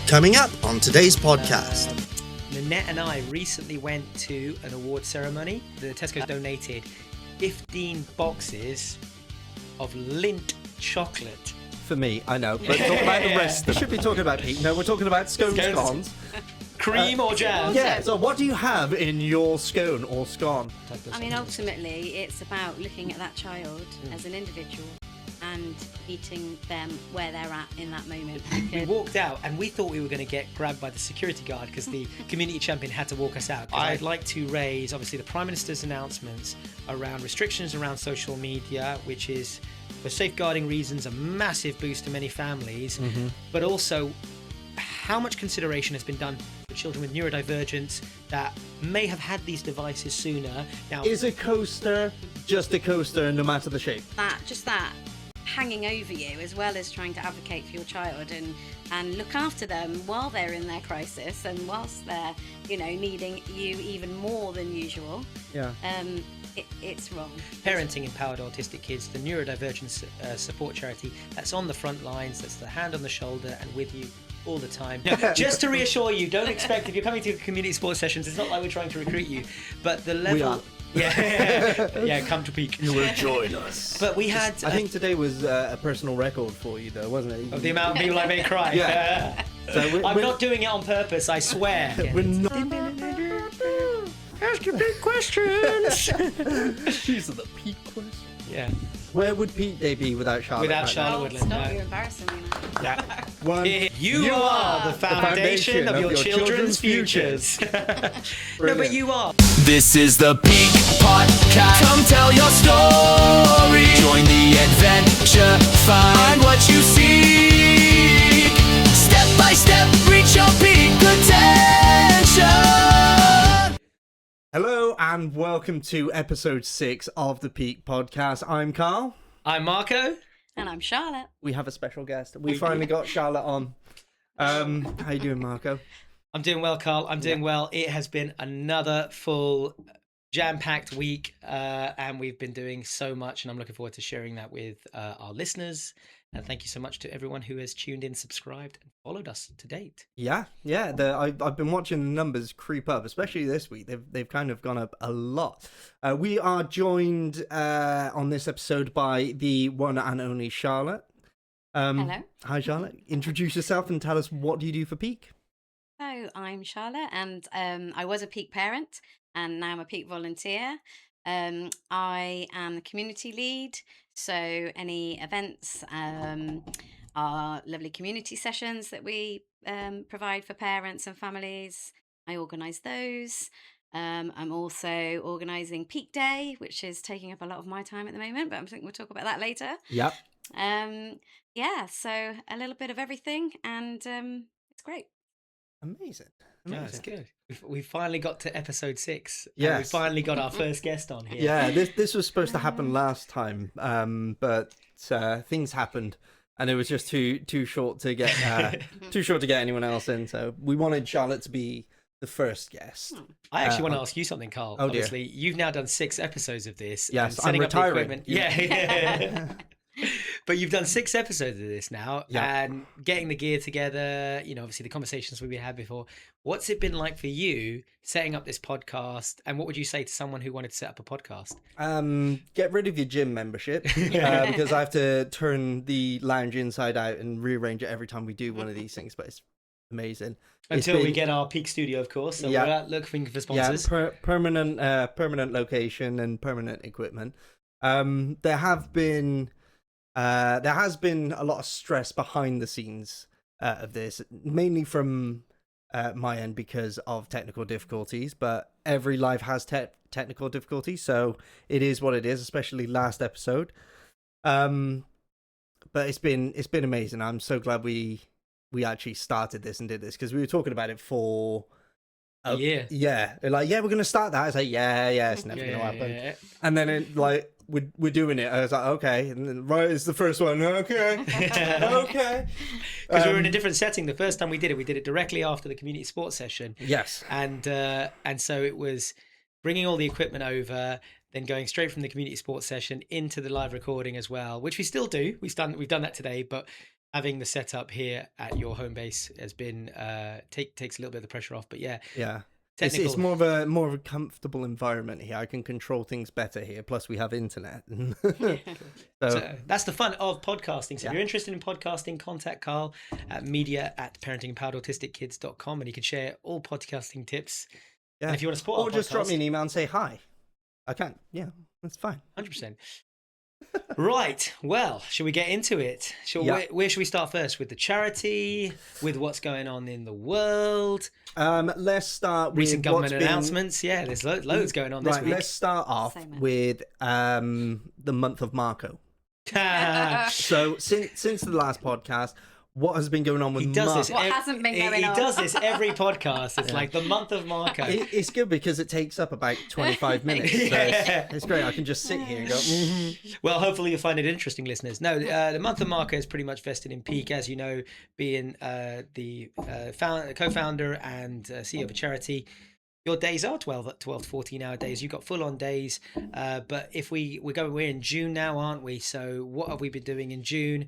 Coming up on today's podcast. Nanette and I recently went to an award ceremony. The Tesco's donated 15 boxes of Lindt chocolate. For me, I know, but talk about the rest. We should be talking about Pete. No, we're talking about scones. Cream or jam? Yeah, so what do you have in your scone or scone? I mean, ultimately, it's about looking at that child as an individual and meeting them where they're at in that moment. We walked out and we thought we were going to get grabbed by the security guard because the community champion had to walk us out. I'd like to raise, obviously, the Prime Minister's announcements around restrictions around social media, which is, for safeguarding reasons, a massive boost to many families, but also how much consideration has been done for children with neurodivergence that may have had these devices sooner. Now, Is a coaster just a coaster no matter the shape? That hanging over you, as well as trying to advocate for your child and look after them while they're in their crisis and whilst they're, needing you even more than usual. Yeah. It's wrong. Parenting Empowered Autistic Kids, the neurodivergent support charity that's on the front lines, that's the hand on the shoulder and with you all the time. Just to reassure you, don't expect, if you're coming to community sports sessions, it's not like we're trying to recruit you, but the level... We are. Yeah, come to Peak. You will join us. But we had... I think today was a personal record for you, though, wasn't it? of the amount of people I made cry. Yeah. So I'm not doing it on purpose, I swear. We're not... Ask your big questions. These are the Pete questions. Yeah. Where would Pete Day be without Charlotte? Without right Charlotte now? Woodland. Stop, No. you're embarrassing me now. Yeah. One. You are the foundation of your children's futures. No, but you are. This is the Peak Podcast. Come tell your story. Join the adventure. Find what you seek. Step by step, reach your peak potential. Hello and welcome to episode 6 of the Peak Podcast. I'm Carl. I'm Marco. And I'm Charlotte. We have a special guest. We finally got Charlotte on. How you doing, Marco? I'm doing well, Carl. I'm doing well. It has been another full, jam-packed week, and we've been doing so much, and I'm looking forward to sharing that with our listeners. And thank you so much to everyone who has tuned in, subscribed, and followed us to date. Yeah. I've been watching the numbers creep up, especially this week. They've kind of gone up a lot. We are joined on this episode by the one and only Charlotte. Hello. Hi, Charlotte. Introduce yourself and tell us, what do you do for Peak? So I'm Charlotte, and I was a Peak parent, and now I'm a Peak volunteer. I am the community lead, so any events, our lovely community sessions that we provide for parents and families, I organise those. I'm also organising Peak Day, which is taking up a lot of my time at the moment, but I think we'll talk about that later. Yep. Yeah, so a little bit of everything, and it's great. Amazing. Yeah, it's good. We finally got to episode 6. Yes. And we finally got our first guest on here. Yeah, this was supposed to happen last time, but things happened, and it was just too short to get anyone else in. So we wanted Charlotte to be the first guest. I actually want to ask you something, Carl. Oh, dear. Obviously, you've now done 6 episodes of this. Yes, and setting I'm up the retiring. equipment. Yeah. But you've done 6 episodes of this now, and getting the gear together, obviously the conversations we had before. What's it been like for you setting up this podcast, and what would you say to someone who wanted to set up a podcast? Get rid of your gym membership, because I have to turn the lounge inside out and rearrange it every time we do one of these things, but it's amazing. Until we get our Peak studio, of course, so we're out looking for sponsors. Yeah, permanent location and permanent equipment. There has been a lot of stress behind the scenes of this, mainly from my end because of technical difficulties, but every live has technical difficulties, so it is what it is, especially last episode. But it's been amazing. I'm so glad we actually started this and did this, because we were talking about it for a year. Yeah, like, we're gonna start that. I was like, it's never gonna happen. Yeah. And then it, like, we're doing it. I was like, okay. And then, right, it's the first one. Okay. Okay. Because we were in a different setting the first time we did it directly after the community sports session. Yes. And so it was bringing all the equipment over, then going straight from the community sports session into the live recording as well, which we still do. We've done that today, but having the setup here at your home base has been takes a little bit of the pressure off. But yeah, Yeah. technical. It's more of a comfortable environment here. I can control things better here. Plus, we have internet. So that's the fun of podcasting. So Yeah. if you're interested in podcasting, contact Carl at media@parentingempoweredautistickids.com, and he can share all podcasting tips. Yeah. And if you want to support or our just drop me podcast- an email and say hi. I can't. Yeah, that's fine. 100%. Right. Well, shall we get into it? Yeah. Where should we start first? With the charity? With what's going on in the world? Let's start with Recent government what's been- announcements? Yeah, there's loads going on this Right, week. let's start off Same here. with the month of Marco. So since the last podcast, what has been going on with He does Marco? this. What hasn't been going he on? does this every podcast. It's like the month of Marco. It's good because it takes up about 25 minutes. So Yeah. it's great. I can just sit here and go, Well, hopefully you'll find it interesting, listeners. No, the month of Marco is pretty much vested in Peak, as you know, being the co-founder and CEO of a charity. Your days are 12 to 14 hour days. You've got full on days. But if we're in June now, aren't we? So what have we been doing in June?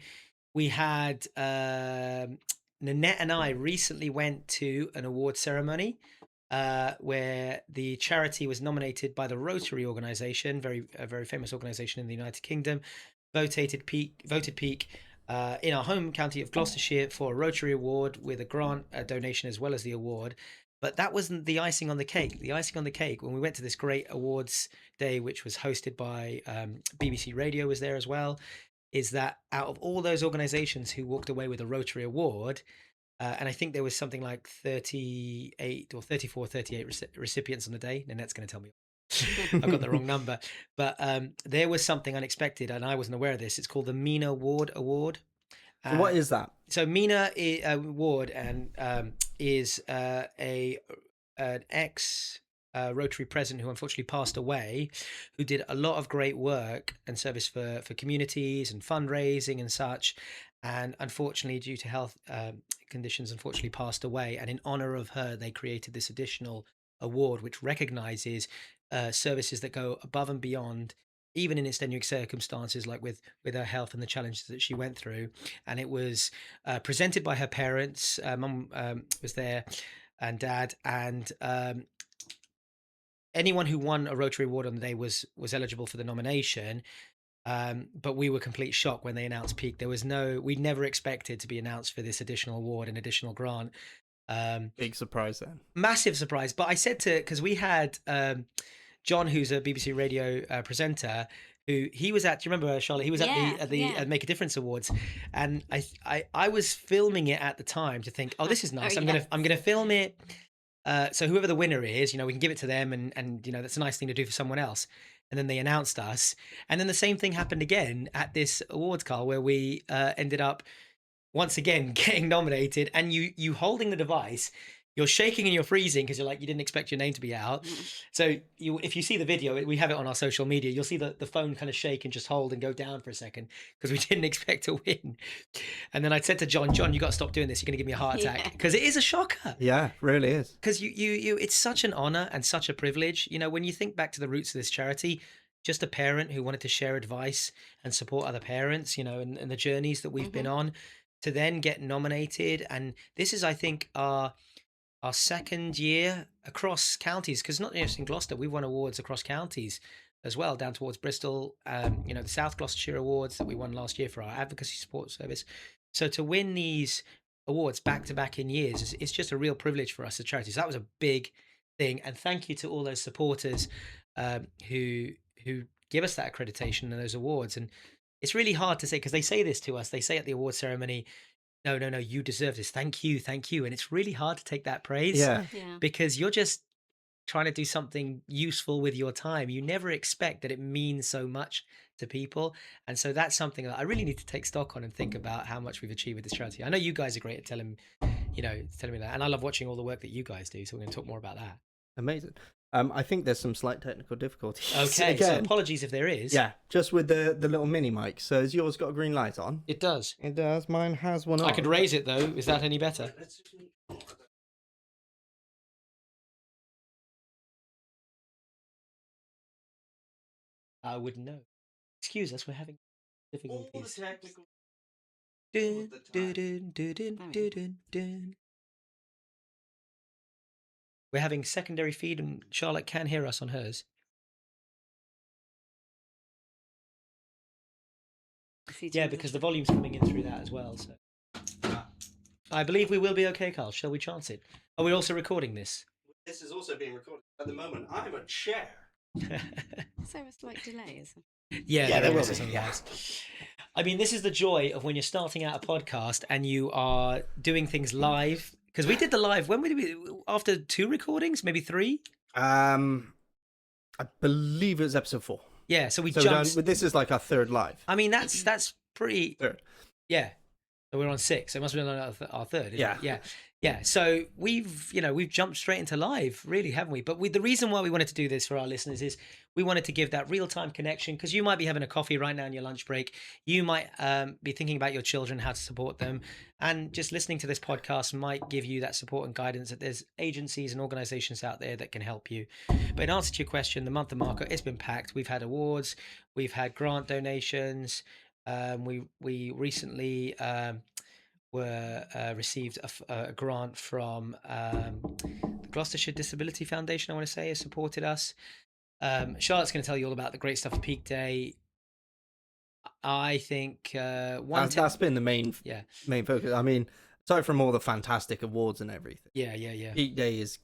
We had Nanette and I recently went to an award ceremony where the charity was nominated by the Rotary organisation, a very famous organisation in the United Kingdom, voted Peak in our home county of Gloucestershire for a Rotary Award with a grant, a donation, as well as the award. But that wasn't the icing on the cake. The icing on the cake, when we went to this great awards day, which was hosted by BBC Radio, was there as well, is that out of all those organisations who walked away with a Rotary Award, and I think there was something like 38 or 34, 38 recipients on the day. Nanette's going to tell me I've got the wrong number. But there was something unexpected, and I wasn't aware of this. It's called the Mina Ward Award. so what is that? So Mina Ward is an ex Rotary president who unfortunately passed away, who did a lot of great work and service for communities and fundraising and such, and unfortunately due to health conditions unfortunately passed away. And in honor of her, they created this additional award which recognizes services that go above and beyond, even in extenuating circumstances, like with her health and the challenges that she went through. And it was presented by her parents. Mum was there, and dad, and anyone who won a Rotary Award on the day was eligible for the nomination. But we were complete shock when they announced Peak. We never expected to be announced for this additional award and additional grant. Big surprise then. Massive surprise. But I said because we had John, who's a BBC Radio presenter, who he was at. Do you remember, Charlotte? He was at the Make a Difference Awards, and I was filming it at the time to think, oh, this is nice. I'm gonna film it. So whoever the winner is, we can give it to them, and that's a nice thing to do for someone else. And then they announced us, and then the same thing happened again at this awards, Carl, where we ended up once again getting nominated, and you holding the device. You're shaking and you're freezing because you didn't expect your name to be out. So if you see the video, we have it on our social media, you'll see the phone kind of shake and just hold and go down for a second because we didn't expect to win. And then I said to John, you got to stop doing this. You're going to give me a heart attack, because it is a shocker. Yeah, really is. Because it's such an honor and such a privilege. When you think back to the roots of this charity, just a parent who wanted to share advice and support other parents, and the journeys that we've been on, to then get nominated. And this is, I think, our second year across counties, because not just in Gloucester, we've won awards across counties as well, down towards Bristol, the South Gloucestershire Awards that we won last year for our advocacy support service. So to win these awards back to back in years, it's just a real privilege for us as charities. So that was a big thing. And thank you to all those supporters who give us that accreditation and those awards. And it's really hard to say, because they say this to us, they say at the award ceremony, no, you deserve this. Thank you. And it's really hard to take that praise, Yeah. because you're just trying to do something useful with your time. You never expect that it means so much to people. And so that's something that I really need to take stock on and think about how much we've achieved with this charity. I know you guys are great at telling me that. And I love watching all the work that you guys do. So we're going to talk more about that. Amazing. I think there's some slight technical difficulties. Okay, so apologies if there is. Yeah, just with the little mini mic. So has yours got a green light on? It does. It does. Mine has one on. I could raise it, though. Is that any better? I wouldn't know. Excuse us, we're having difficulties. Dun, dun, dun, dun, dun, dun, dun, dun. We're having secondary feed, and Charlotte can hear us on hers. Yeah, because the volume's coming in through that as well. So I believe we will be okay, Carl. Shall we chance it? Are we also recording this? This is also being recorded at the moment. I'm a chair. Is there a slight delay? Is there? Yeah, there will is be, some yeah. lies. I mean, this is the joy of when you're starting out a podcast and you are doing things live. Because we did the live, when did we, after 2 recordings, maybe 3? I believe it was episode 4. Yeah, so we So jumped. this is like our 3rd live. I mean, that's pretty. 3rd. Yeah. So we're on 6. So it must have been on our 3rd. Isn't Yeah. It? Yeah. Yeah. So we've jumped straight into live, really, haven't we? But the reason why we wanted to do this for our listeners is we wanted to give that real-time connection, because you might be having a coffee right now in your lunch break. You might be thinking about your children, how to support them. And just listening to this podcast might give you that support and guidance that there's agencies and organizations out there that can help you. But in answer to your question, the month of March, it's been packed. We've had awards. We've had grant donations. We recently received a grant from the Gloucestershire Disability Foundation, I want to say, has supported us. Charlotte's going to tell you all about the great stuff of Peak Day. I think That's been the main focus. I mean, aside from all the fantastic awards and everything. Yeah. Peak Day is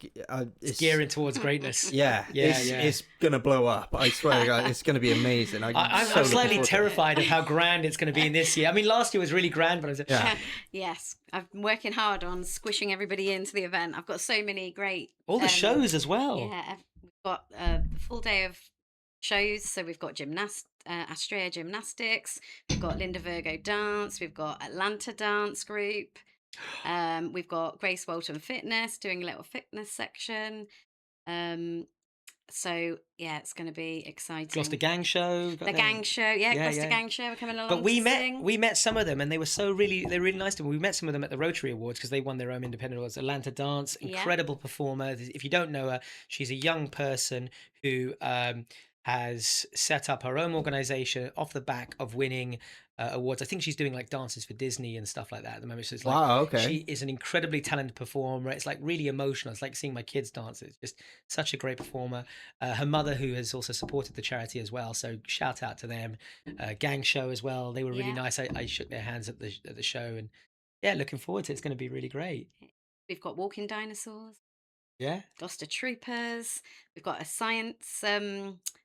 It's gearing towards greatness. It's gonna blow up. I swear to God, it's gonna be amazing. I'm slightly terrified of how grand it's going to be in this year. I mean, last year was really grand, but Yes, I've been working hard on squishing everybody into the event. I've got so many great all the shows as well. Yeah, we've got the full day of shows. So we've got Astrea Gymnastics, we've got Linda Virgo Dance, we've got Atlanta Dance Group, we've got Grace Walton Fitness doing a little fitness section. So yeah, it's going to be exciting. Gloucester Gang Show. The Gang Show, Gloucester Gang Show. We're coming along. But we sing. met some of them, and they were really nice to me. We met some of them at the Rotary Awards because they won their own independent awards. Atlanta Dance, incredible performer. If you don't know her, she's a young person who has set up her own organization off the back of winning awards. I think she's doing like dances for Disney and stuff like that at the moment. So it's like, wow, okay. She is an incredibly talented performer. It's like really emotional. It's like seeing my kids dance. It's just such a great performer. Her mother, who has also supported the charity as well. So shout out to them. Gang Show as well. They were really nice. I shook their hands at the show, and looking forward to it. It's going to be really great. We've got walking dinosaurs. Yeah. Gloucester Troopers. We've got a science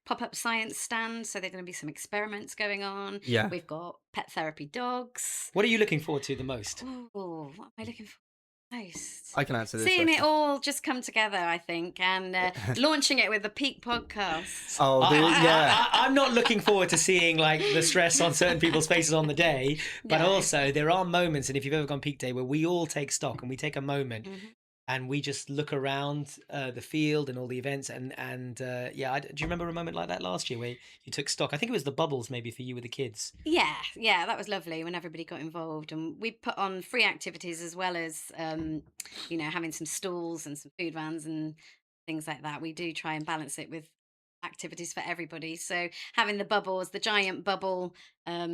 pop-up science stand, so there are going to be some experiments going on. Yeah. We've got pet therapy dogs. What are you looking forward to the most? Oh, what am I looking for most? I can answer this. Seeing question. it all just come together, I think, and launching it with the Peak podcast. Oh, I'm not looking forward to seeing like the stress on certain people's faces on the day, but also there are moments, and if you've ever gone Peak Day, where we all take stock and we take a moment. Mm-hmm. And we just look around the field and all the events, and do you remember a moment like that last year where you took stock? I think it was the bubbles, maybe for you with the kids. Yeah, that was lovely when everybody got involved, and we put on free activities as well as having some stalls and some food vans and things like that. We do try and balance it with activities for everybody. So having the bubbles, the giant bubble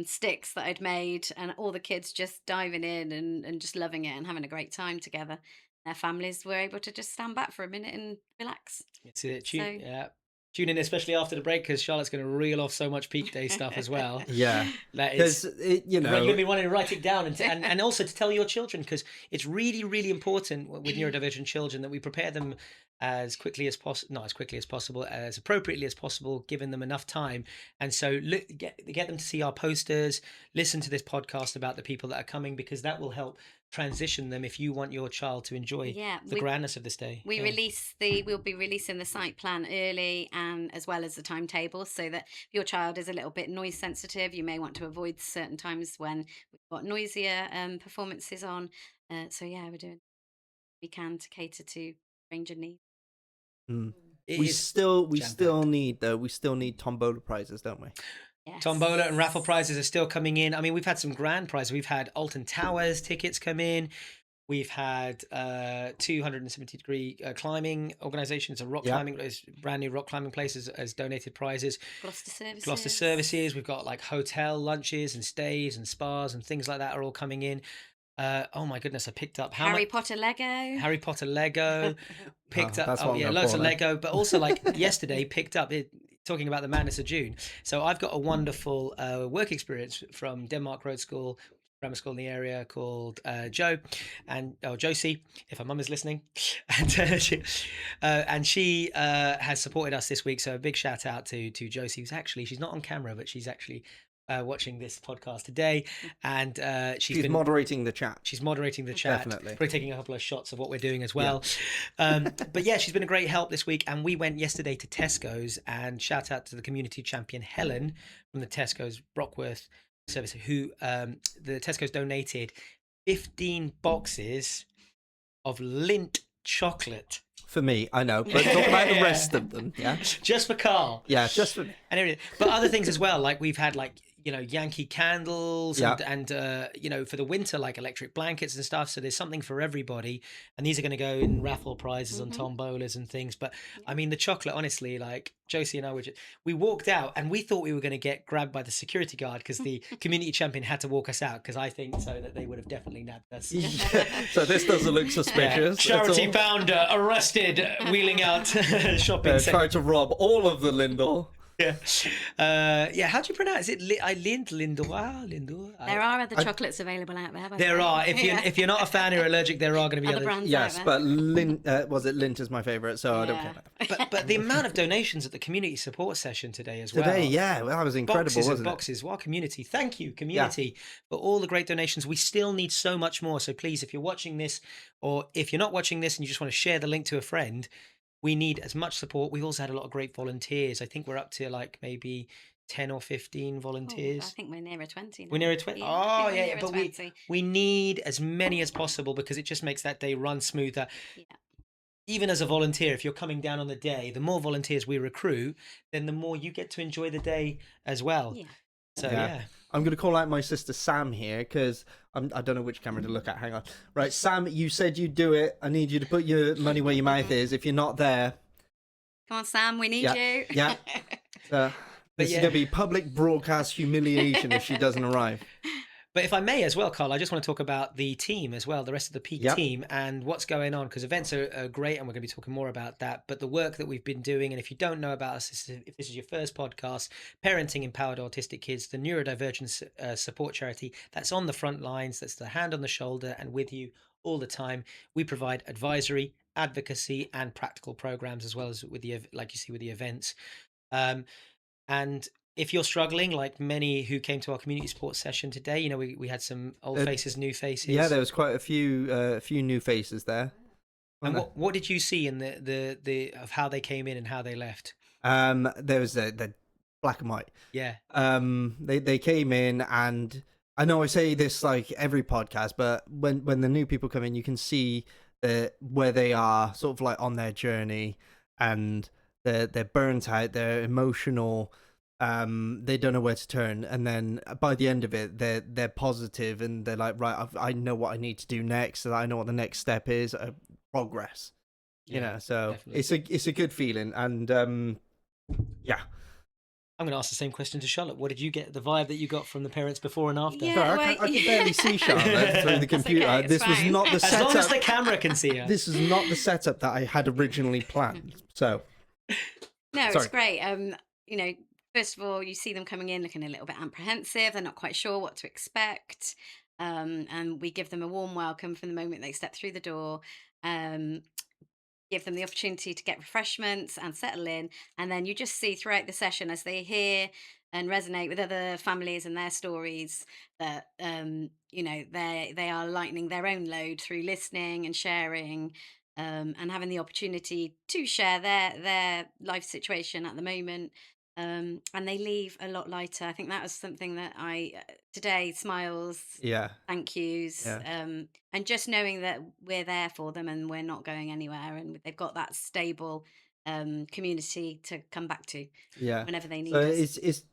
sticks that I'd made, and all the kids just diving in and just loving it and having a great time together. Their families were able to just stand back for a minute and relax. It's tune in, especially after the break, because Charlotte's going to reel off so much Peak Day stuff as well. Yeah, that is, you're going to be wanting to write it down and also to tell your children, because it's really, really important with neurodivergent children that we prepare them as quickly as possible, not as quickly as possible, as appropriately as possible, giving them enough time. And so get them to see our posters, listen to this podcast about the people that are coming, because that will help transition them if you want your child to enjoy the grandness of this day. We'll be releasing the site plan early, and as well as the timetable, so that if your child is a little bit noise sensitive, you may want to avoid certain times when we've got noisier performances on. We're doing what we can to cater to range of needs. Mm. We still need tombola prizes, don't we? Yes. Tombola and raffle prizes are still coming in. I mean, we've had some grand prizes. We've had Alton Towers tickets come in. We've had 270-degree climbing organisations, a rock Yeah. climbing, brand new rock climbing places as donated prizes. Gloucester Services. We've got like hotel lunches and stays and spas and things like that are all coming in. Oh my goodness, I picked up Harry Potter Lego. Harry Potter Lego. Picked up, that's what I'm gonna loads call of it. Lego, but also like yesterday picked up it. Talking about the madness of June. So I've got a wonderful work experience from Denmark Road School, grammar school in the area called Josie, if her mum is listening, and she has supported us this week. So a big shout out to Josie, she's not on camera, but she's actually watching this podcast today, and she's been moderating the chat. She's moderating the chat. Definitely. Probably taking a couple of shots of what we're doing as well. But yeah, she's been a great help this week. And we went yesterday to Tesco's, and shout out to the community champion, Helen, from the Tesco's Brockworth service, who the Tesco's donated 15 boxes of Lindt chocolate. For me, I know, but talk about the rest of them, yeah? Just for Carl. Yeah, just for me. And everything. But other things as well, like we've had Yankee candles Yeah. and for the winter, like electric blankets and stuff. So there's something for everybody. And these are going to go in raffle prizes on tombolas and things. But I mean, the chocolate, honestly, like Josie and I we walked out and we thought we were going to get grabbed by the security guard because the community champion had to walk us out, because I think so that they would have definitely nabbed us. So this doesn't look suspicious. Charity founder arrested wheeling out shopping centre. Tried to rob all of the Lindor. Yeah. How do you pronounce it? Lindor. There are other chocolates available out there. There are. If you're not a fan, you're allergic, there are going to be other other brands. Yes, out but Lindt is my favourite, so I don't care. But the amount of donations at the community support session today as well. Today, yeah, that was incredible, boxes and wasn't it? boxes. What community? Thank you, community, for all the great donations. We still need so much more. So please, if you're watching this, or if you're not watching this and you just want to share the link to a friend, we need as much support. We've also had a lot of great volunteers. I think we're up to like maybe 10 or 15 volunteers. I think we're nearer 20 now. We're nearer 20. But we need as many as possible, because it just makes that day run smoother. Yeah. Even as a volunteer, if you're coming down on the day, the more volunteers we recruit, then the more you get to enjoy the day as well. Yeah. So yeah. I'm going to call out my sister Sam here, because I don't know which camera to look at. Hang on. Right, Sam, you said you'd do it. I need you to put your money where your mouth is. If you're not there... Come on, Sam, we need you. Yeah. This is going to be public broadcast humiliation if she doesn't arrive. But if I may as well, Carl, I just want to talk about the team as well, the rest of the Peak team, and what's going on, because events are great, and we're going to be talking more about that. But the work that we've been doing, and if you don't know about us, if this is your first podcast, Parenting Empowered Autistic Kids, the neurodivergent support charity that's on the front lines, that's the hand on the shoulder and with you all the time. We provide advisory, advocacy, and practical programs, as well as with like you see with the events. And if you're struggling, like many who came to our community sports session today, we had some old faces, new faces. Yeah, there was quite a few new faces there. And what did you see in the of how they came in and how they left? There was the black and white. Yeah. They came in, and I know I say this like every podcast, but when the new people come in, you can see where they are, sort of like on their journey, and they're burnt out, they're emotional. They don't know where to turn, and then by the end of it, they're positive, and they're like, right, I know what I need to do next, and I know what the next step is. Progress, so definitely. It's a good feeling, and yeah. I'm going to ask the same question to Charlotte. What did you get, the vibe that you got from the parents before and after? Yeah, Sorry, I can barely see Charlotte through the computer. Okay, this was fine. not the As setup. long as the camera can see her. This is not the setup that I had originally planned. So No, Sorry. it's great. First of all, you see them coming in looking a little bit apprehensive. They're not quite sure what to expect. And we give them a warm welcome from the moment they step through the door. Give them the opportunity to get refreshments and settle in. And then you just see throughout the session, as they hear and resonate with other families and their stories, that they are lightening their own load through listening and sharing, and having the opportunity to share their life situation at the moment. And they leave a lot lighter. I think that was something that today, smiles, yeah, thank yous, Yeah. and just knowing that we're there for them and we're not going anywhere, and they've got that stable community to come back to whenever they need So us. it's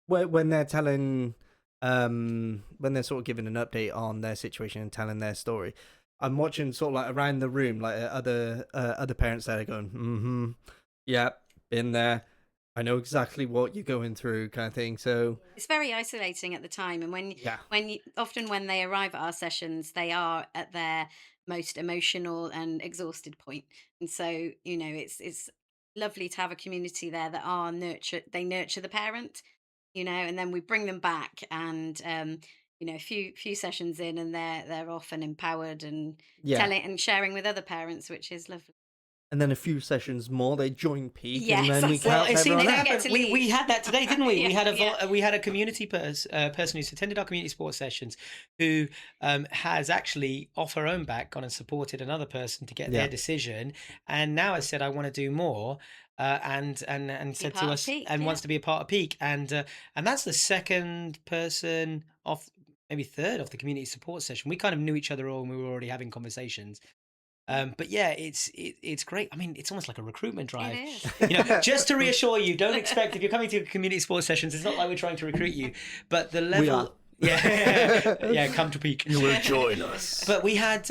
when they're telling, when they're sort of giving an update on their situation and telling their story. I'm watching sort of like around the room, like other parents that are going, yeah, been there. I know exactly what you're going through, kind of thing. So It's very isolating at the time, and often when they arrive at our sessions, they are at their most emotional and exhausted point, and so it's lovely to have a community there that are nurture the parent, and then we bring them back, and a few sessions in, and they're off and empowered and yeah, telling and sharing with other parents, which is lovely. and then a few sessions more, they join peak, Yes, and then we that's Well, count it seemed everyone to out. get happen. to We leave. had that today, didn't we? Yeah, We had a community person who's attended our community sports sessions, who has actually off her own back gone and supported another person to get Yeah. their decision, and now has said, I want to do more. And said to part of us, Peak, and yeah. wants to be a part of Peak, and that's the second person off, maybe third, off the community support session. We kind of knew each other all, and we were already having conversations. But yeah, it's great. I mean, it's almost like a recruitment drive. It is. Just to reassure you, don't expect, if you're coming to community sports sessions, it's not like we're trying to recruit you, but the level. We are. Yeah, come to Peak. You will join us. But we had,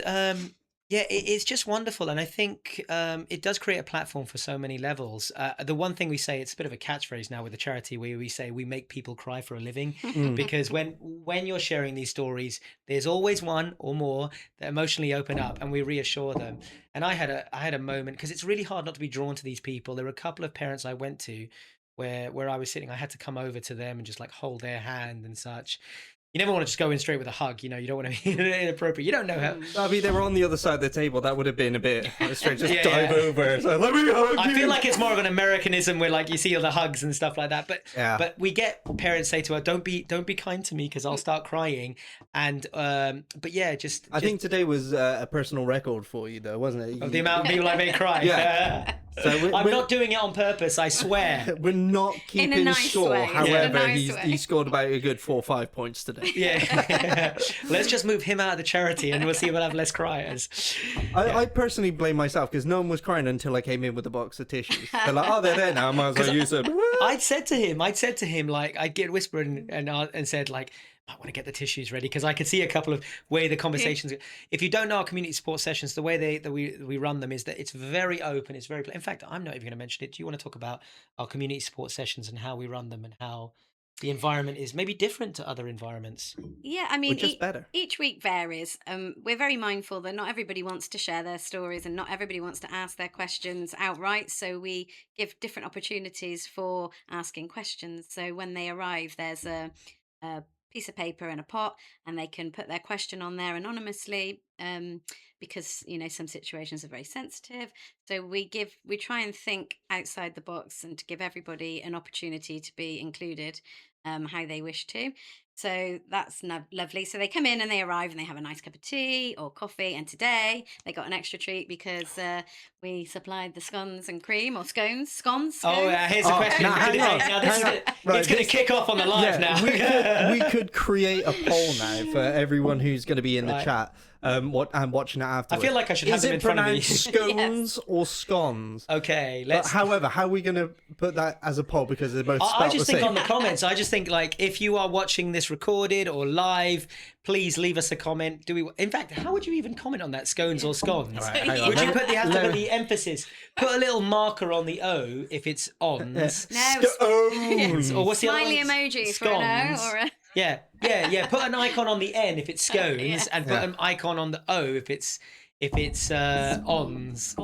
it's just wonderful, and I think it does create a platform for so many levels. The one thing we say, it's a bit of a catchphrase now with the charity, where we say we make people cry for a living, because when you're sharing these stories, there's always one or more that emotionally open up, and we reassure them. And I had a moment, because it's really hard not to be drawn to these people. There were a couple of parents I went to where I was sitting, I had to come over to them and just like hold their hand and such. You never want to just go in straight with a hug, you don't want to be inappropriate. You don't know how. I mean, they were on the other side of the table. That would have been a bit strange. Just Yeah, dive yeah. over. So, let me hug I you. feel like it's more of an Americanism where like you see all the hugs and stuff like that. But Yeah. but we get parents say to her, don't be kind to me because I'll start crying. And but yeah, just I think today was a personal record for you, though, wasn't it? of the amount of people I made cry. Yeah. So I'm not doing it on purpose, I swear. We're not keeping nice score. way. In a However, nice way. he scored about a good 4 or 5 points today. Yeah. Let's just move him out of the charity and we'll see if we'll have less criers. I personally blame myself because no one was crying until I came in with a box of tissues. They're like, oh, they're there now. I might as well use them. I'd said to him, like, I'd get whispered and said, like, I want to get the tissues ready, because I could see a couple of way the conversations. If you don't know our community support sessions, the way we run them is that it's very open. It's very. In fact, I'm not even going to mention it. Do you want to talk about our community support sessions and how we run them and how the environment is maybe different to other environments? Yeah, I mean, Or just better. each week varies. We're very mindful that not everybody wants to share their stories and not everybody wants to ask their questions outright. So we give different opportunities for asking questions. So when they arrive, there's a piece of paper and a pot, and they can put their question on there anonymously, because some situations are very sensitive. So we try and think outside the box and to give everybody an opportunity to be included, how they wish to. So that's lovely. So they come in and they arrive and they have a nice cup of tea or coffee. And today they got an extra treat because we supplied the scones and cream, or scones. Oh, here's a question. now, hang on, Now, this is hang on. Right, it's going to this- kick off on the live now. we could create a poll now for everyone who's going to be in the Right. chat and watching it I afterwards. feel like I should have Is them it in front of me. pronounced scones or scones? Okay, But let's. however, how are we going to put that as a poll, because they're both spelled I just the think same? on the comments, I just think like if you are watching this recorded or live, please leave us a comment. In fact, how would you even comment on that? Scones or scones? Right, hang on. Would you have to Let put me- the emphasis? Put a little marker on the O if it's ons. No, Scones. Or what's the other smiley one? emoji for an O Scones. or a. Yeah. Put an icon on the N if it's scones, Yeah. and put Yeah. an icon on the O if it's ons.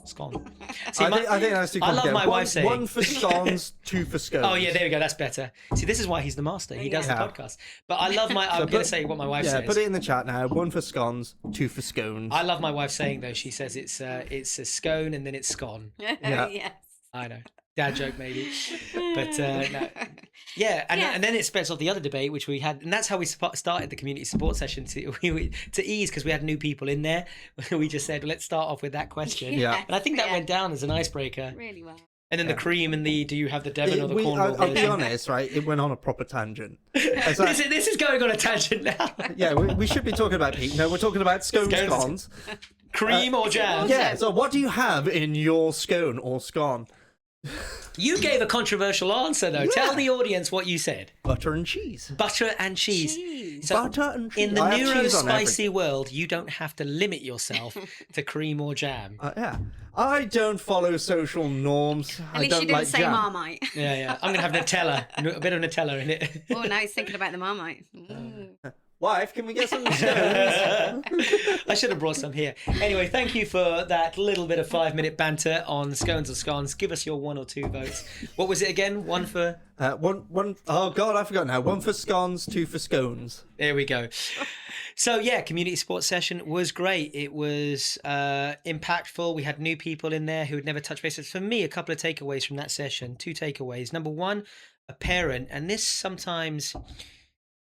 Scone. See, I think that's too I love complicated. my wife saying one for scones, 2 for scones. Oh yeah, there we go. That's better. See, this is why he's the master. He does the Yeah. podcast. But I love my. I'm going to say what my wife says. Put it in the chat now. 1 for scones, 2 for scones. I love my wife saying though. She says it's a scone and then it's scone. Yeah. Yes. I know. Dad joke maybe, but no. Yeah, and then it spreads off the other debate which we had, and that's how we started the community support session to ease, because we had new people in there. We just said, let's start off with that question. Yeah. And I think that went down as an icebreaker. Really well. And then the cream and the do you have the Devon or the Cornwall? I'll be version? honest, right? It went on a proper tangent. It's like- This is going on a tangent now. yeah, we should be talking about Pete. No, we're talking about Scones. scones. Cream or jam? Yeah. So, what do you have in your scone or scone? You gave a controversial answer, though. Yeah. Tell the audience what you said. Butter and cheese. Butter and cheese. So Butter and cheese. in the I have cheese on neuro-spicy world, you don't have to limit yourself to cream or jam. yeah. I don't follow social norms. At least I don't you didn't like say jam. Marmite. Yeah. I'm going to have Nutella, a bit of Nutella in it. Oh, now he's thinking about the Marmite. Mm. Wife, can we get some scones? I should have brought some here. Anyway, thank you for that little bit of 5-minute banter on scones or scones. Give us your 1 or 2 votes. What was it again? One for... one. Oh God, I forgot now. 1 for scones, 2 for scones. There we go. So yeah, community sports session was great. It was impactful. We had new people in there who had never touched base. For me, a couple of takeaways from that session. 2 takeaways. Number 1, a parent, and this sometimes...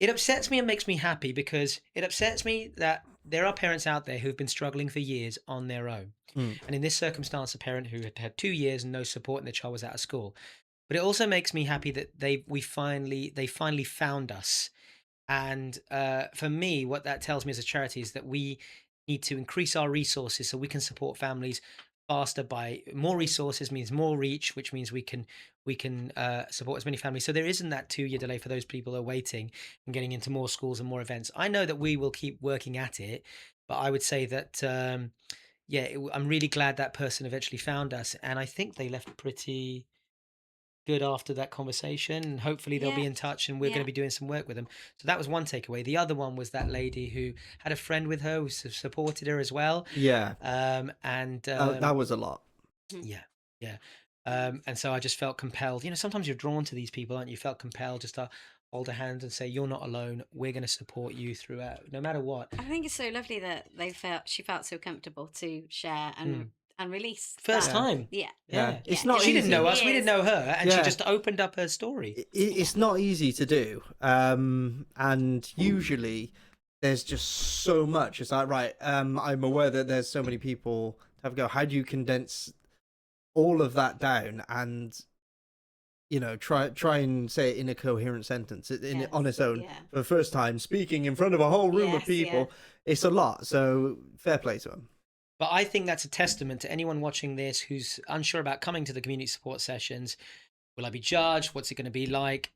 It upsets me and makes me happy because it upsets me that there are parents out there who've been struggling for years on their own. And in this circumstance, a parent who had had 2 years and no support and their child was out of school. But it also makes me happy that they finally found us. And for me, what that tells me as a charity is that we need to increase our resources so we can support families faster. By more resources means more reach, which means we can support as many families. So there isn't that 2-year delay for those people who are waiting and getting into more schools and more events. I know that we will keep working at it, but I would say that I'm really glad that person eventually found us, and I think they left pretty good after that conversation, and hopefully they'll be in touch and we're going to be doing some work with them. So that was one takeaway. The other one was that lady who had a friend with her who supported her as well. Yeah. That was a lot. Yeah. And so I just felt compelled. Sometimes you're drawn to these people, aren't you? Felt compelled just to hold a hand and say, "You're not alone. We're going to support you throughout, no matter what." I think it's so lovely that she felt so comfortable to share and release. First that. time. Yeah. It's not She easy. didn't know us. We didn't know her, and she Yeah. just opened up her story. It's not easy to do. And usually there's just so much. It's like, right, I'm aware that there's so many people to have a go. How do you condense all of that down and try and say it in a coherent sentence on its own for the first time, speaking in front of a whole room of people? It's a lot, so fair play to them. But I think that's a testament to anyone watching this who's unsure about coming to the community support sessions. Will I be judged? What's it going to be like?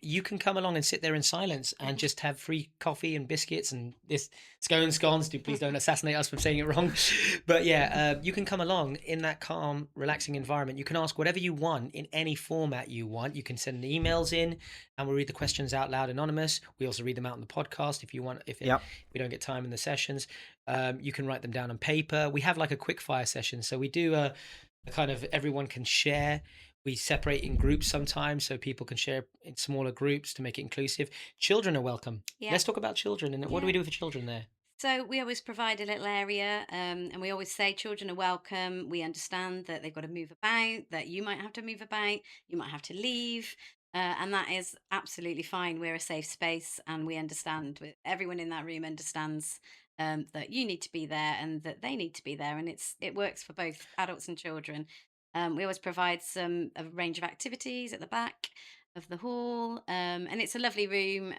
You can come along and sit there in silence and just have free coffee and biscuits and this scones. Please don't assassinate us for saying it wrong. But you can come along in that calm, relaxing environment. You can ask whatever you want in any format you want. You can send the emails in and we'll read the questions out loud anonymous. We also read them out on the podcast if you want, if we don't get time in the sessions. You can write them down on paper. We have like a quick fire session. So we do a kind of everyone can share. We separate in groups sometimes so people can share in smaller groups to make it inclusive. Children are welcome. Yeah. Let's talk about children. And what do we do for children there? So we always provide a little area and we always say children are welcome. We understand that they've got to move about, that you might have to move about, you might have to leave. And that is absolutely fine. We're a safe space and we understand, everyone in that room understands that you need to be there and that they need to be there. And it works for both adults and children. We always provide a range of activities at the back of the hall, and it's a lovely room.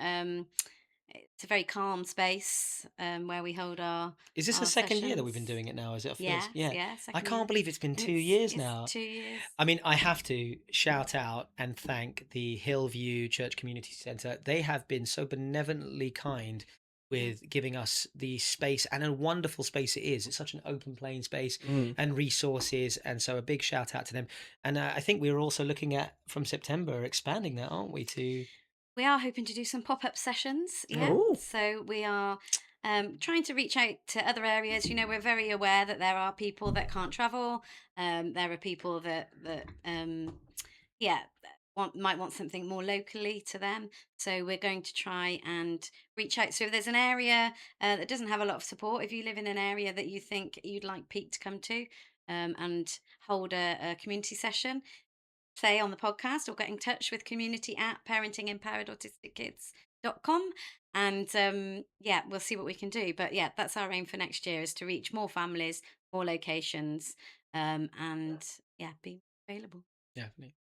It's a very calm space where we hold our. Is this the second year that we've been doing it now? Is it? Yeah. I can't believe it's been 2 years now. 2 years. I mean, I have to shout out and thank the Hillview Church Community Centre. They have been so benevolently kind with giving us the space, and a wonderful space it is. It's such an open plain space and resources, and so a big shout out to them. And I think we're also looking at, from September, expanding that, aren't we? We are hoping to do some pop-up sessions. So we are trying to reach out to other areas. We're very aware that there are people that can't travel. There are people that might want something more locally to them. So we're going to try and reach out. So if there's an area that doesn't have a lot of support, if you live in an area that you think you'd like Pete to come to and hold a community session, say on the podcast, or get in touch with community@parentingempoweredautistickids.com. And we'll see what we can do. But that's our aim for next year, is to reach more families, more locations, and be available. Definitely.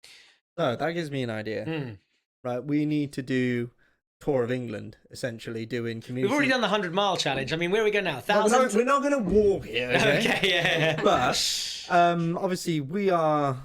So that gives me an idea. Right, we need to do tour of England, essentially doing community. We've already done the 100-mile challenge. I mean, where are we going now? 1,000? We're not going to walk here, okay? Okay, yeah. But obviously we are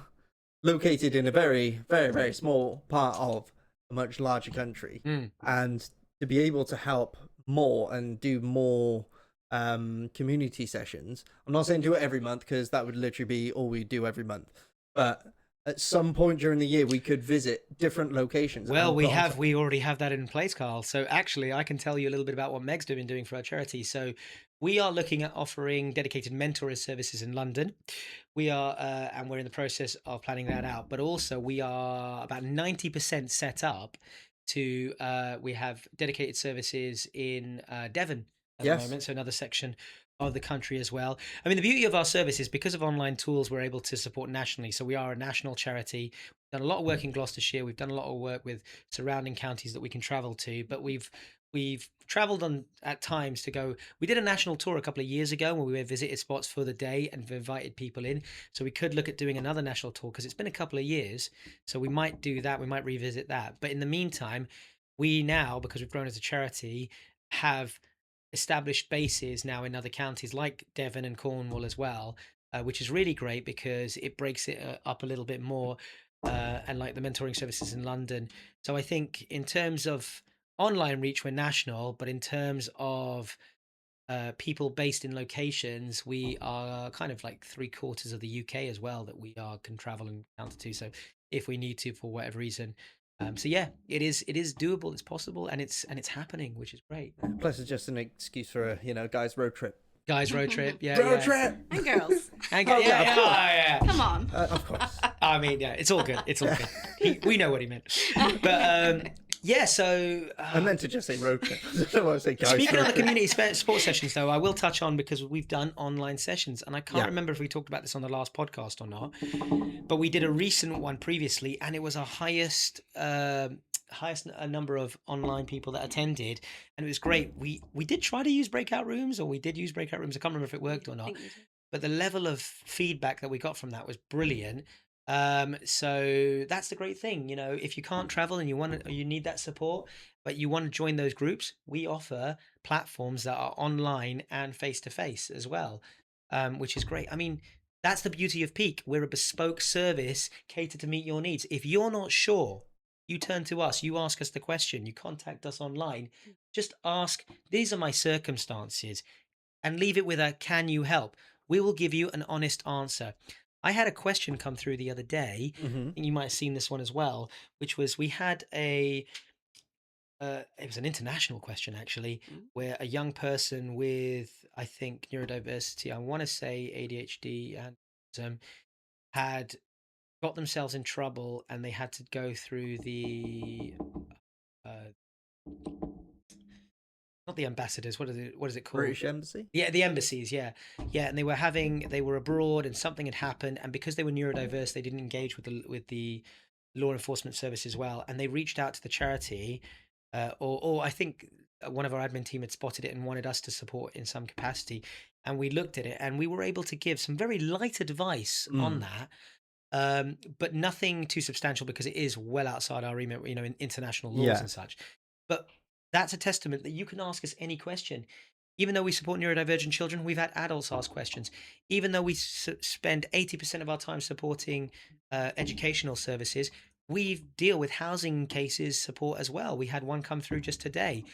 located in a very, very, very small part of a much larger country, and to be able to help more and do more community sessions. I'm not saying do it every month, because that would literally be all we do every month, but at some point during the year we could visit different locations. Well, we already have that in place, Carl. So actually, I can tell you a little bit about what Meg's been doing for our charity. So we are looking at offering dedicated mentor services in London. We are, and we're in the process of planning that out. But also, we are about 90% set up to. We have dedicated services in Devon at the moment, so another section of the country as well. I mean, the beauty of our service is because of online tools, we're able to support nationally. So we are a national charity. We've done a lot of work in Gloucestershire. We've done a lot of work with surrounding counties that we can travel to, but we've traveled on at times to go. We did a national tour a couple of years ago where we visited spots for the day and invited people in. So we could look at doing another national tour, because it's been a couple of years. So we might do that. We might revisit that. But in the meantime, we now, because we've grown as a charity, have established bases now in other counties like Devon and Cornwall as well, which is really great because it breaks it up a little bit more, and like the mentoring services in London. So I think in terms of online reach, we're national, but in terms of people based in locations, we are kind of like 3/4 of the UK as well that we can travel and counter to. So if we need to for whatever reason. So yeah, it is doable, it's possible, and it's happening, which is great. Plus, it's just an excuse for a guys road trip. Guys road trip, yeah, road trip, And girls. and yeah, Come on. of course. I mean, yeah, it's all good. It's all good. We know what he meant, but yeah. So I meant to just say road trip. I don't want to say guys. Speaking road of the trip. community sports sessions, though, I will touch on, because we've done online sessions, and I can't remember if we talked about this on the last podcast or not, but we did a recent one previously, and it was our highest number of online people that attended, and it was great. We did try to use breakout rooms, or we did use breakout rooms. I can't remember if it worked or not, but the level of feedback that we got from that was brilliant. So that's the great thing, if you can't travel and you need that support, but you want to join those groups, we offer platforms that are online and face to face as well, which is great. I mean, that's the beauty of Peak. We're a bespoke service catered to meet your needs. If you're not sure, you turn to us, you ask us the question, you contact us online, just ask, these are my circumstances, and leave it with a, can you help? We will give you an honest answer. I had a question come through the other day, and you might have seen this one as well, which was, we had it was an international question actually, where a young person with, I think, neurodiversity, I want to say ADHD and autism, had got themselves in trouble, and they had to go through the not the ambassadors, what is it called? British Embassy? Yeah, the embassies, yeah. And they were abroad, and something had happened, and because they were neurodiverse, they didn't engage with the law enforcement service as well, and they reached out to the charity, or I think one of our admin team had spotted it and wanted us to support in some capacity, and we looked at it, and we were able to give some very light advice on that, but nothing too substantial, because it is well outside our remit, in international laws and such. But that's a testament that you can ask us any question. Even though we support neurodivergent children, we've had adults ask questions. Even though we spend 80% of our time supporting educational services, we deal with housing cases support as well. We had one come through just today.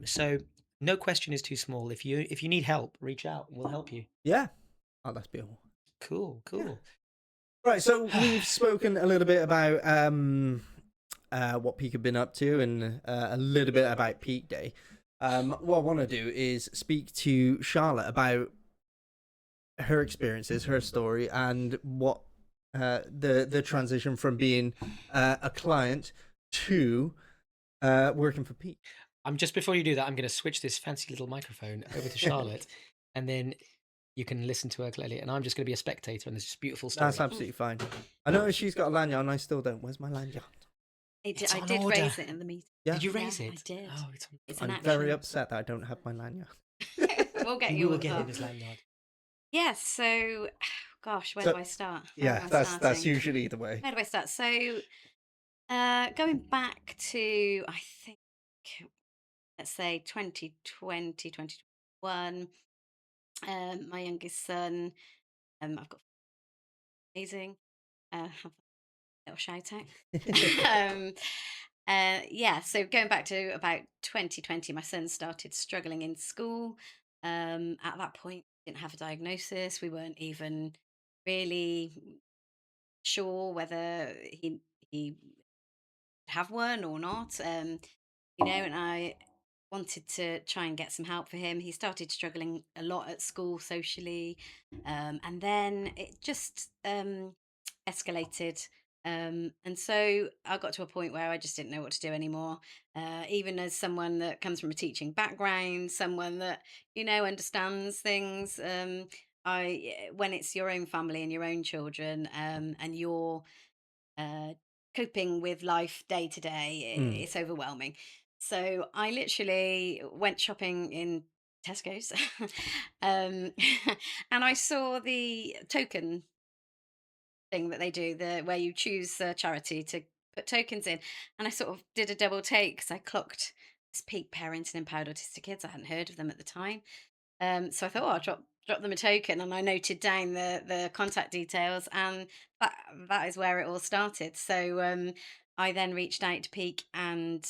So no question is too small. If you need help, reach out. We'll help you. Yeah. Oh, that's beautiful. Cool. Yeah. Right, so we've spoken a little bit about what Peak have been up to, and a little bit about Peak Day. What I want to do is speak to Charlotte about her experiences, her story, and what the transition from being a client to working for Peak. Just before you do that, I'm going to switch this fancy little microphone over to Charlotte, and then you can listen to her clearly, and I'm just going to be a spectator in this beautiful story. That's absolutely fine. I know she's got a lanyard, and I still don't. Where's my lanyard? I did raise it in the meeting. Yeah. Did you raise it? I did. Oh, I'm very upset that I don't have my lanyard. We'll get we you. will get him his lanyard. Yes. So, gosh, where do I start? That's usually the way. Where do I start? So, going back to, I think, let's say 2020, 2021. My youngest son, I've got amazing. Have little shout out. um, so going back to about 2020, my son started struggling in school. At that point, didn't have a diagnosis. We weren't even really sure whether he have one or not. And I wanted to try and get some help for him. He started struggling a lot at school socially, and then it just escalated. And so I got to a point where I just didn't know what to do anymore. Even as someone that comes from a teaching background, someone that understands things. When it's your own family and your own children, and you're uh, coping with life day to day, Mm. it's overwhelming. So I literally went shopping in Tesco's, um, and I saw the token thing that they do, the where you choose a charity to put tokens in, and I sort of did a double take because I clocked this peak parenting and empowered autistic kids. I hadn't heard of them at the time, so I thought, oh, I'll drop them a token, and I noted down the contact details, and that is where it all started. So I then reached out to Peak, and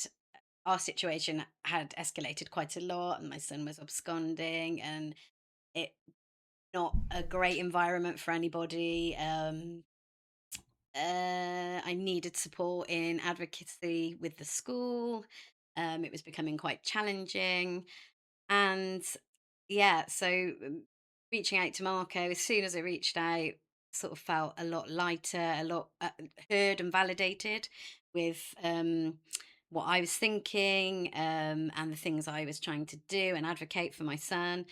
our situation had escalated quite a lot, and my son was absconding, and it not a great environment for anybody. I needed support in advocacy with the school. It was becoming quite challenging, and yeah, so reaching out to Marco, as soon as I reached out, sort of felt a lot lighter, a lot heard and validated with what I was thinking, and the things I was trying to do and advocate for my son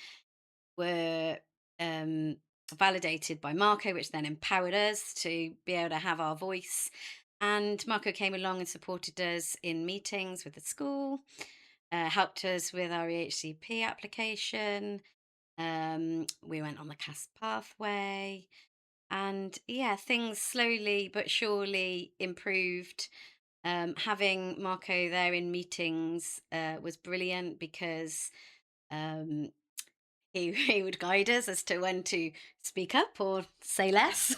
were um, validated by Marco, which then empowered us to be able to have our voice. And Marco came along and supported us in meetings with the school, helped us with our EHCP application. We went on the CAS pathway, and yeah, things slowly but surely improved. Having Marco there in meetings was brilliant because um, he would guide us as to when to speak up or say less,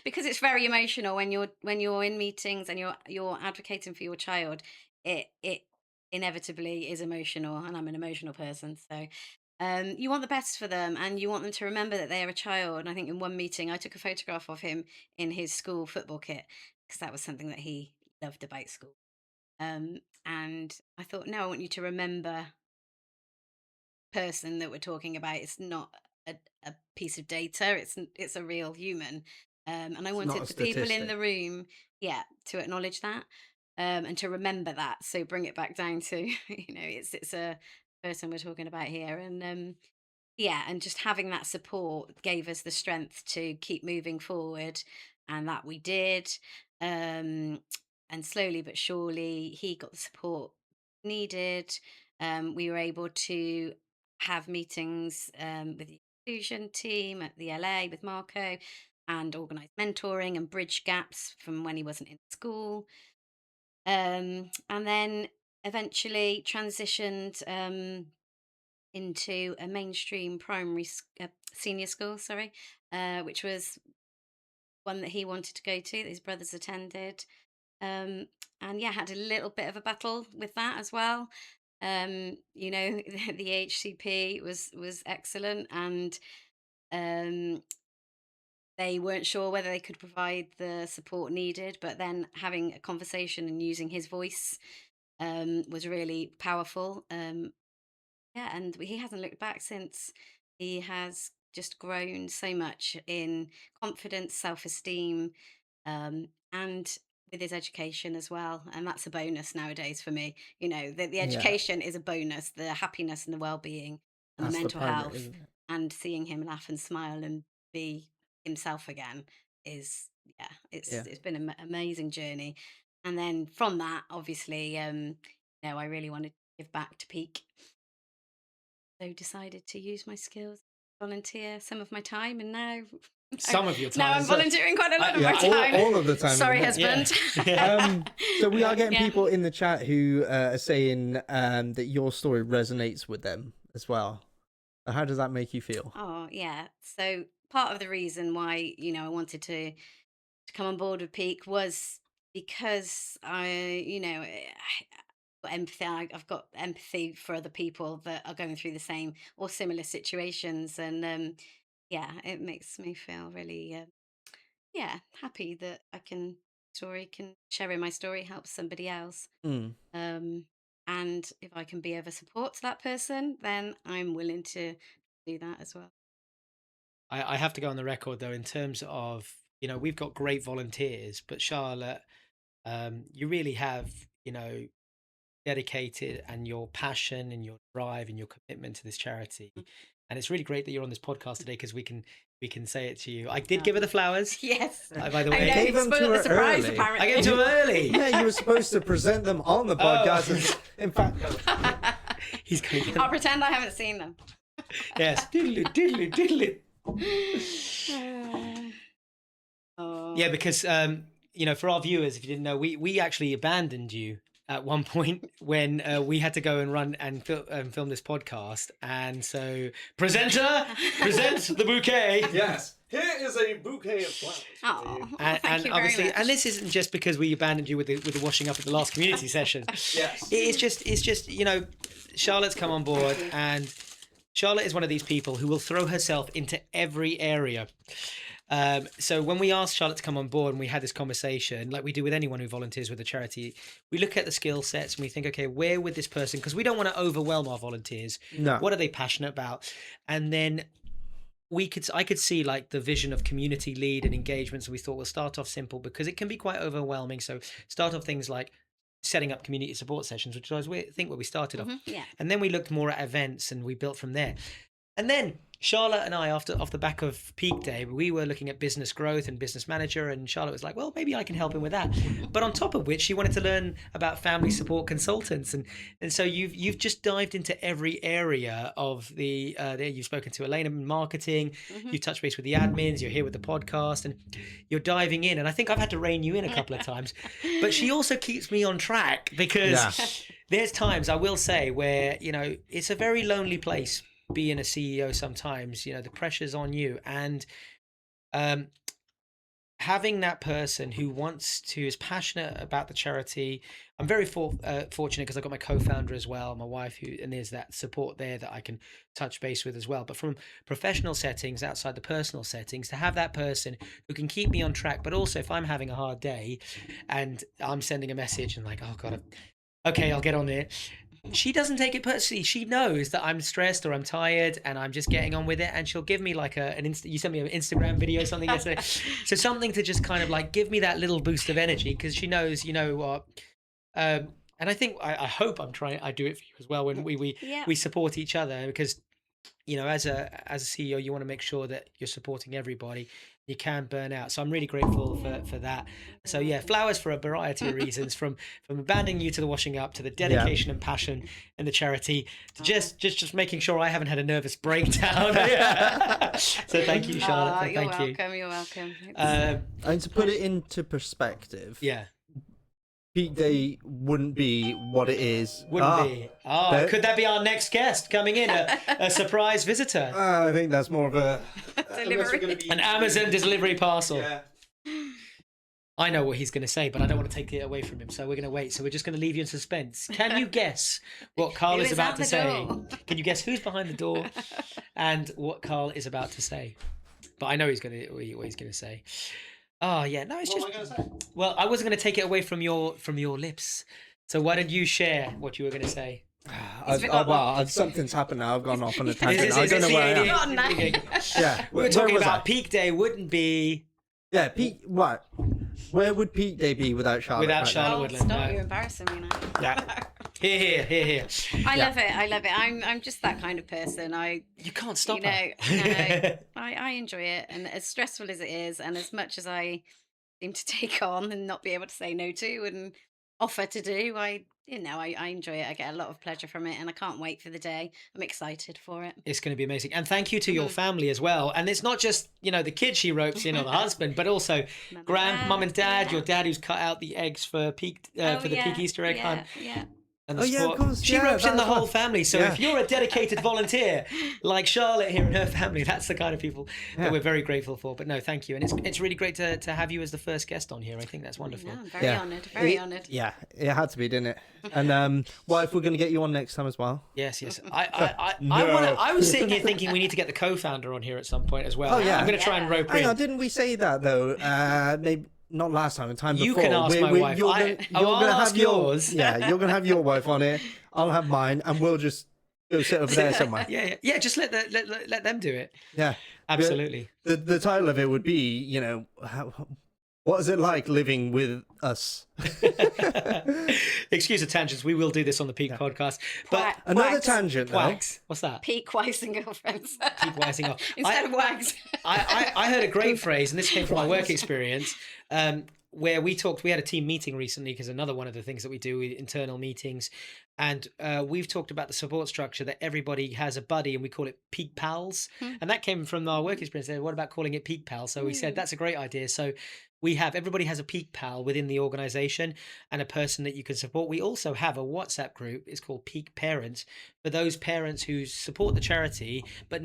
because it's very emotional when you're in meetings and you're advocating for your child. It inevitably is emotional, and I'm an emotional person, so you want the best for them, and you want them to remember that they are a child. And I think in one meeting I took a photograph of him in his school football kit, because that was something that he loved about school. And I thought, no, I want you to remember person that we're talking about. It's not a, a piece of data. It's a real human. And I It's not a wanted the people in statistic. the room, yeah, to acknowledge that, and to remember that. So bring it back down to it's a person we're talking about here, and yeah, and just having that support gave us the strength to keep moving forward, and that we did. Um, and slowly but surely, he got the support needed. We were able to have meetings with the inclusion team at the LA with Marco, and organise mentoring and bridge gaps from when he wasn't in school. And then eventually transitioned into a mainstream senior school, sorry, which was one that he wanted to go to, that his brothers attended. And yeah, had a little bit of a battle with that as well. The HCP was excellent, and um, they weren't sure whether they could provide the support needed. But then having a conversation and using his voice was really powerful. Yeah, and he hasn't looked back since. He has just grown so much in confidence, self-esteem, and with his education as well. And that's a bonus nowadays for me. The Yeah, education is a bonus, the happiness and the well-being and the that's the mental primary, health, isn't it? and seeing him laugh and smile and be himself again is, yeah, Yeah. it's been an amazing journey. And then from that, obviously, I really wanted to give back to Peak, so decided to use my skills, volunteer some of my time, and now Some of your now time. I'm volunteering quite a lot of Yeah, my time. all of the time. at the Sorry, minute. husband. Yeah. So we are getting Yeah. people in the chat who are saying that your story resonates with them as well. How does that make you feel? Oh, yeah. So part of the reason why I wanted to to come on board with Peak was because got empathy. I've got empathy for other people that are going through the same or similar situations, and yeah, it makes me feel really happy that sharing my story helps somebody else. Mm. And if I can be of a support to that person, then I'm willing to do that as well. I have to go on the record though, in terms of, we've got great volunteers, but Charlotte, you really have, dedicated, and your passion and your drive and your commitment to this charity. And it's really great that you're on this podcast today, because we can say it to you. I did give her the flowers. Yes. By the I way, know, gave them to her surprise, early. apparently. I gave it to her early. Yeah, you were supposed to present them on the podcast. In fact, He's going. I'll pretend I haven't seen them. Yes. Diddly, diddly, diddly. Oh. Yeah, because for our viewers, if you didn't know, we actually abandoned you at one point when we had to go and run and film this podcast, and so presenter presents the bouquet. yes, here is a bouquet of flowers. Oh, And, thank you obviously, very much. and this isn't just because we abandoned you with the washing up at the last community session. Yes. It's just Charlotte's come on board, and Charlotte is one of these people who will throw herself into every area. So when we asked Charlotte to come on board and we had this conversation, like we do with anyone who volunteers with a charity, we look at the skill sets and we think, okay, where would this person, because we don't want to overwhelm our volunteers. No. What are they passionate about? And then I could see like the vision of community lead and engagement. So we thought we'll start off simple, because it can be quite overwhelming. So start off things like setting up community support sessions, which I think where we started off. Yeah. And then we looked more at events and we built from there. And then Charlotte and I, off the back of Peak Day, we were looking at business growth and business manager, and Charlotte was like, well, maybe I can help him with that. But on top of which, she wanted to learn about family support consultants. And so you've just dived into every area of you've spoken to Elena in marketing, you touched base with the admins, you're here with the podcast, and you're diving in. And I think I've had to rein you in a couple of times. But she also keeps me on track, because there's times, I will say, where, it's a very lonely place being a CEO sometimes. The pressure's on you, and having that person who is passionate about the charity. I'm very fortunate, because I've got my co-founder as well, my wife, and there's that support there that I can touch base with as well. But from professional settings, outside the personal settings, to have that person who can keep me on track, but also if I'm having a hard day and I'm sending a message and like, oh God, okay, I'll get on there. She doesn't take it personally. She knows that I'm stressed or I'm tired and I'm just getting on with it. And she'll give me like you sent me an Instagram video or something yesterday. So something to just kind of like give me that little boost of energy, because she knows, what. And I think, I hope I do it for you as well, when we support each other, because, as a CEO, you want to make sure that you're supporting everybody. You can burn out. So I'm really grateful for that. So yeah, flowers for a variety of reasons, from abandoning you to the washing up, to the dedication and passion and the charity, to just making sure I haven't had a nervous breakdown. So thank you, Charlotte. You're welcome. And to put it into perspective, Peak Day wouldn't be what it is. Wouldn't be. Could that be our next guest coming in? A surprise visitor? I think that's more of a delivery. An Amazon delivery parcel. Yeah. I know what he's going to say, but I don't want to take it away from him. So we're going to wait. So we're just going to leave you in suspense. Can you guess what Carl is about to say? Can you guess who's behind the door and what Carl is about to say? But I know what he's going to say. Oh yeah, no, it's What just. am I going to say? Well, I wasn't going to take it away from your lips. So why don't you share what you were going to say? Something's happened now. I've gone off on a tangent. Is I don't know where I am. Not now. Yeah, We were talking about Peak Day wouldn't be Yeah, Peak. What? Where would Peak Day be without Charlotte? without right Charlotte Oh, Woodland. stop! No. You're embarrassing me now. Yeah. Here. I love it. I'm just that kind of person. You can't stop No, her. I enjoy it, and as stressful as it is, and as much as I seem to take on and not be able to say no to and offer to do, I enjoy it. I get a lot of pleasure from it, and I can't wait for the day. I'm excited for it. It's going to be amazing. And thank you to your family as well. And it's not just, the kid she ropes in, or the husband, but also mum and dad, your dad who's cut out the eggs for Peak for the Peak Easter egg hunt. Yeah. And the Oh, yeah, of support. course. She Yeah, ropes in the that's whole what- family. So yeah. if you're a dedicated volunteer like Charlotte here and her family, that's the kind of people Yeah. that we're very grateful for. But no, thank you. And it's really great to have you as the first guest on here. I think that's wonderful. No, I'm very honoured. Very honoured. Yeah, it had to be, didn't it? And well, if we're going to get you on next time as well. Yes. I was sitting here thinking we need to get the co-founder on here at some point as well. Oh, yeah. I'm going to try and rope Hang in. on, didn't we say that though? Maybe not last time. The time You before. can ask my wife. You're I'll gonna ask have yours. Yeah, you're gonna have your wife on it. I'll have mine, and we'll just go sit over there somewhere. Yeah. Just let them do it. Yeah, Absolutely. The title of it would be, what is it like living with us? Excuse the tangents. We will do this on the Peak podcast. But Another Wags. tangent, though. Wags. What's that? Peak wives and girlfriends. Keep wising off. Instead of wags. I heard a great phrase, and this came from my work experience, where we had a team meeting recently, because another one of the things that we do, internal meetings, and we've talked about the support structure that everybody has a buddy, and we call it Peak Pals. And that came from our work experience. They said, what about calling it Peak Pals? So we said, that's a great idea. So everybody has a Peak Pal within the organization and a person that you can support. We also have a WhatsApp group. It's called Peak Parents, for those parents who support the charity but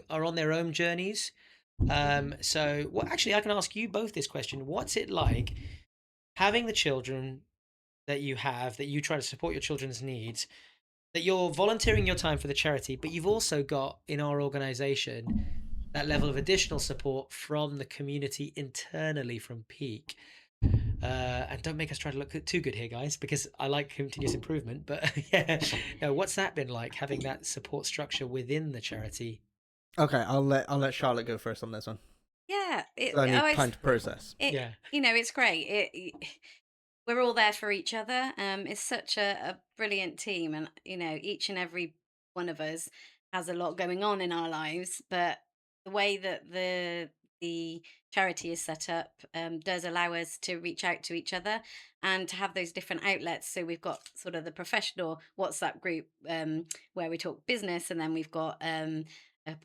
are on their own journeys. So actually, I can ask you both this question. What's it like having the children that you have, that you try to support your children's needs, that you're volunteering your time for the charity, but you've also got in our organization that level of additional support from the community internally from Peak? And don't make us try to look too good here, guys, because I like continuous improvement. But yeah, no, what's that been like, having that support structure within the charity? Okay, I'll let Charlotte go first on this one. Yeah. I need time to process. Yeah. It's great. We're all there for each other. It's such a brilliant team, and each and every one of us has a lot going on in our lives, but the way that the charity is set up does allow us to reach out to each other and to have those different outlets. So we've got sort of the professional WhatsApp group where we talk business, and then we've got a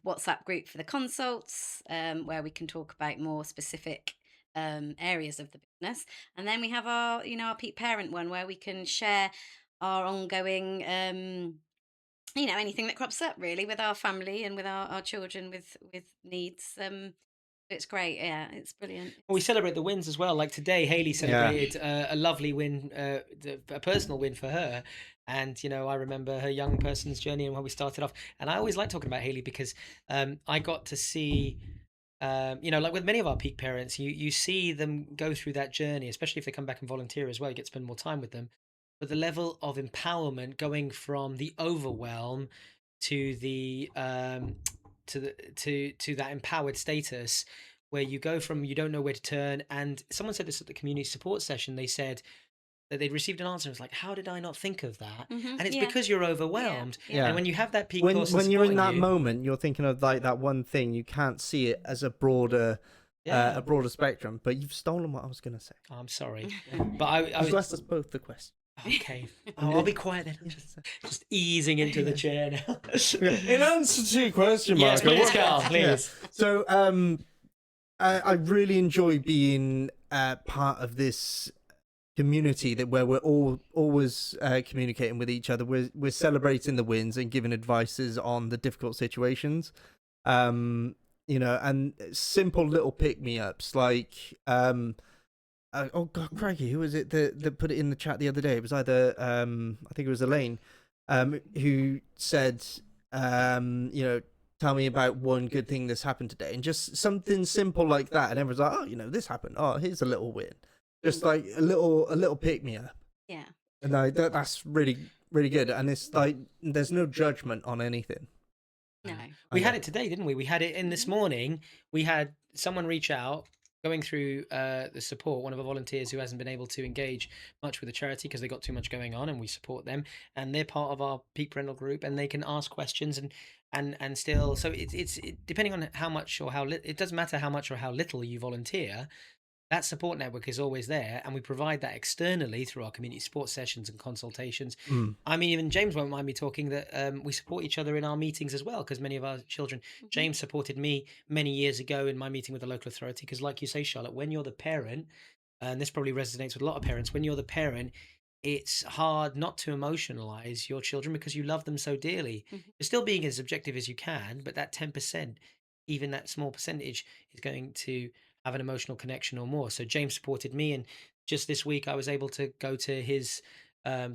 WhatsApp group for the consults where we can talk about more specific areas of the business, and then we have our Peak Parent one where we can share our ongoing anything that crops up really with our family and with our children with needs. It's great. Yeah, it's brilliant. Well, we celebrate the wins as well. Like today, Hayley celebrated a lovely win, a personal win for her. And, I remember her young person's journey and when we started off. And I always like talking about Hayley because I got to see, like with many of our Peak Parents, you see them go through that journey, especially if they come back and volunteer as well. You get to spend more time with them. But the level of empowerment going from the overwhelm to the to that empowered status, where you go from you don't know where to turn. And someone said this at the community support session. They said that they'd received an answer. It was like, how did I not think of that? And it's because you're overwhelmed. Yeah. And when you have that peak When person you're in that supporting you, moment, you're thinking of like that one thing. You can't see it as a broader spectrum. But you've stolen what I was going to say. I'm sorry, but I You've was left us both the question. okay. I'll be quiet then. I'm just easing into the chair now. In answer to your question, Yes, Marco, please, Carl, please. So, I really enjoy being part of this community that we're all always communicating with each other. We're celebrating the wins and giving advices on the difficult situations. And simple little pick me ups like oh god, crikey, who was it that put it in the chat the other day? It was either I think it was Elaine, who said, tell me about one good thing that's happened today, and just something simple like that, and everyone's like, oh, this happened. Oh, here's a little win, just like a little pick me up. Yeah. And that's really really good, and it's like there's no judgment on anything. No. We had it today, didn't we? We had it in this morning. We had someone reach out going through the support, one of our volunteers who hasn't been able to engage much with the charity because they got too much going on, and we support them, and they're part of our Peak Parental group, and they can ask questions and still, so it's depending on how much or how it doesn't matter how much or how little you volunteer, that support network is always there, and we provide that externally through our community support sessions and consultations. I mean, even James won't mind me talking that we support each other in our meetings as well, because many of our children, James supported me many years ago in my meeting with the local authority, because like you say, Charlotte, when you're the parent, and this probably resonates with a lot of parents, when you're the parent, it's hard not to emotionalize your children because you love them so dearly. Mhm. You're still being as objective as you can, but that 10%, even that small percentage, is going to have an emotional connection or more. So James supported me, and just this week I was able to go to his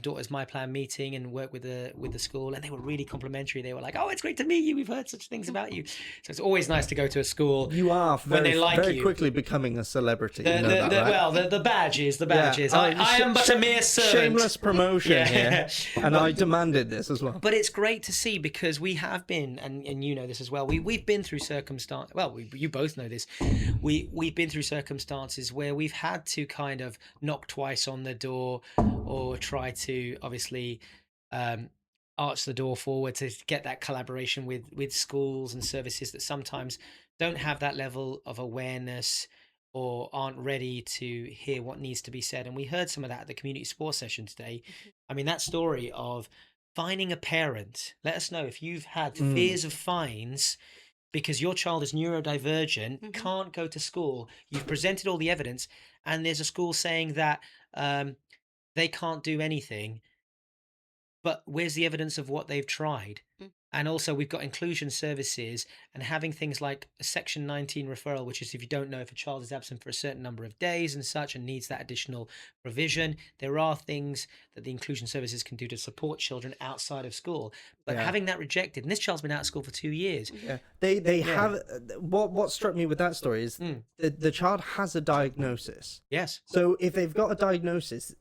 daughter's My Plan meeting and work with the school, and they were really complimentary. They were like, "Oh, it's great to meet you. We've heard such things about you." So it's always nice to go to a school You are when they like very you. quickly becoming a celebrity. You know that, right? Well, the badges, the badges. Yeah. I am but a mere servant. Shameless promotion Yeah. here, and I demanded this as well. But it's great to see, because we have been, and you know this as well. We've been through circumstance. Well, you both know this. We've been through circumstances where we've had to kind of knock twice on the door, or try to obviously arch the door forward to get that collaboration with schools and services that sometimes don't have that level of awareness or aren't ready to hear what needs to be said. And we heard some of that at the community sports session today. I mean, that story of finding a parent. Let us know if you've had fears of fines because your child is neurodivergent, can't go to school. You've presented all the evidence, and there's a school saying that they can't do anything. But where's the evidence of what they've tried? And also, we've got inclusion services and having things like a Section 19 referral, which is if you don't know if a child is absent for a certain number of days and such and needs that additional provision. There are things that the inclusion services can do to support children outside of school. But having that rejected, and this child's been out of school for 2 years. Yeah, they have. What struck me with that story is the child has a diagnosis. Yes. So if they've got a diagnosis,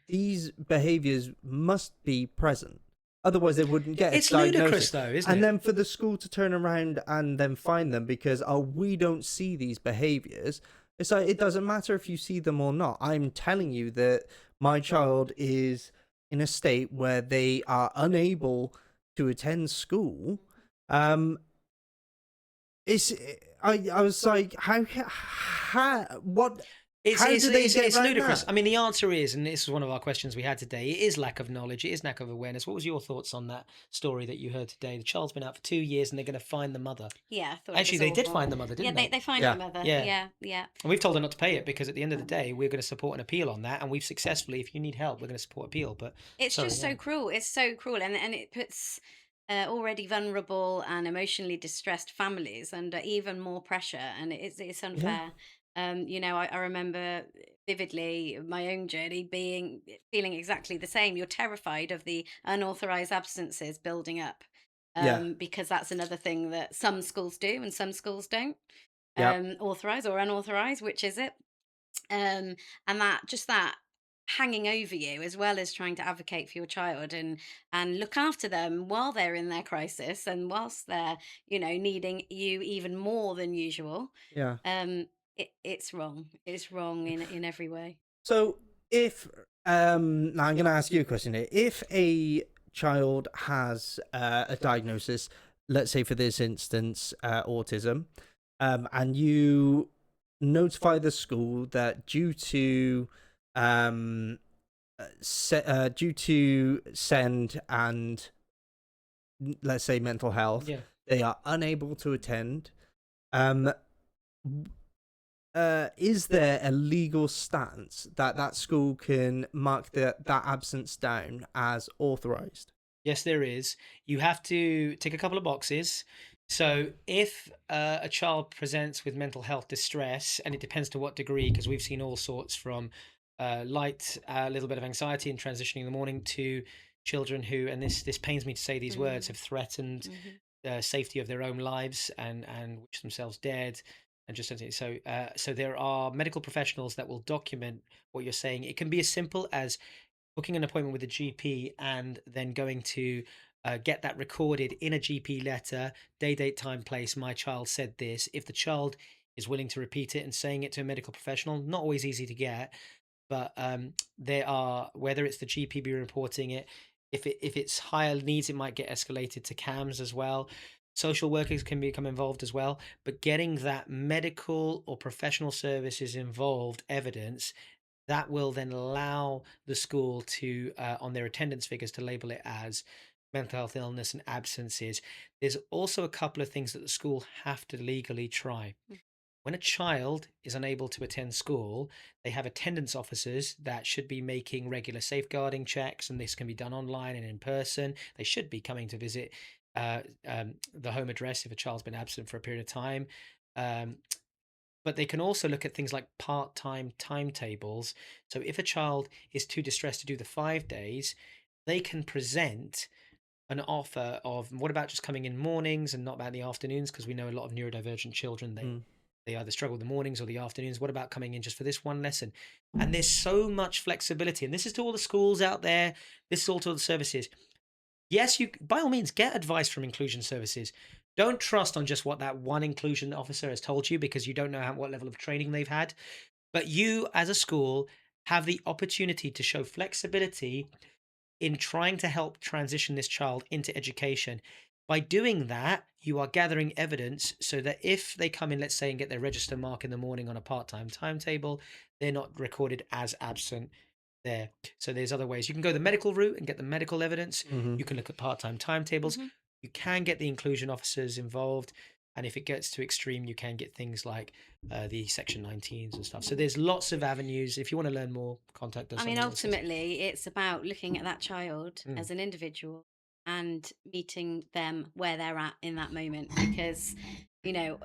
these behaviors must be present. Otherwise, they wouldn't get It's a diagnosis. ludicrous, though, isn't it? And then for the school to turn around and then find them because, we don't see these behaviors. It's like, it doesn't matter if you see them or not. I'm telling you that my child is in a state where they are unable to attend school. I was like, what? It's ludicrous. I mean, the answer is, and this is one of our questions we had today, it is lack of knowledge, it is lack of awareness. What was your thoughts on that story that you heard today? The child's been out for 2 years and they're going to find the mother. Yeah, I thought actually, it was they did awful. find the mother, didn't they? They find the mother. Yeah. And we've told her not to pay it because at the end of the day, we're going to support an appeal on that, and we've successfully, if you need help, we're going to support appeal. But it's just so cruel. It's so cruel, and it puts already vulnerable and emotionally distressed families under even more pressure, and it's unfair. I remember vividly my own journey feeling exactly the same. You're terrified of the unauthorized absences building up, because that's another thing that some schools do and some schools don't. Authorize or unauthorized, which is it? And that hanging over you, as well as trying to advocate for your child and look after them while they're in their crisis and whilst they're needing you even more than usual. It's wrong. It's wrong in every way. So if now I'm going to ask you a question here. If a child has a diagnosis, let's say for this instance, autism, and you notify the school that due to SEND and let's say mental health, they are unable to attend. Is there a legal stance that school can mark that absence down as authorized? Yes, there is. You have to tick a couple of boxes. So if a child presents with mental health distress, and it depends to what degree, because we've seen all sorts from light, a little bit of anxiety and transitioning in the morning, to children who, and this pains me to say these words, have threatened safety of their own lives and wish themselves dead. And just so there are medical professionals that will document what you're saying. It can be as simple as booking an appointment with a GP and then going to get that recorded in a GP letter, day, date, time, place. My child said this. If the child is willing to repeat it and saying it to a medical professional, not always easy to get, but there are, whether it's the GP be reporting it, if it's higher needs, it might get escalated to CAMS as well. Social workers can become involved as well, but getting that medical or professional services involved evidence, that will then allow the school to, on their attendance figures, to label it as mental health illness and absences. There's also a couple of things that the school have to legally try. when a child is unable to attend school, they have attendance officers that should be making regular safeguarding checks, and this can be done online and in person. They should be coming to visit the home address if a child's been absent for a period of time. But they can also look at things like part-time timetables. So if a child is too distressed to do the 5 days, they can present an offer of, what about just coming in mornings and not about the afternoons? Because we know a lot of neurodivergent children, they either struggle with the mornings or the afternoons. What about coming in just for this one lesson? And there's so much flexibility. And this is to all the schools out there. This is all to all the services. Yes, you by all means get advice from inclusion services. Don't trust on just what that one inclusion officer has told you, because you don't know what level of training they've had. But you, as a school, have the opportunity to show flexibility in trying to help transition this child into education. By doing that, you are gathering evidence so that if they come in, let's say, and get their register mark in the morning on a part-time timetable, they're not recorded as absent there. So there's other ways. You can go the medical route and get the medical evidence. You can look at part-time timetables. You can get the inclusion officers involved. And if it gets too extreme, you can get things like the Section 19s and stuff. So there's lots of avenues. If you want to learn more, contact us. I mean, ultimately, it's about looking at that child as an individual and meeting them where they're at in that moment, because, you know,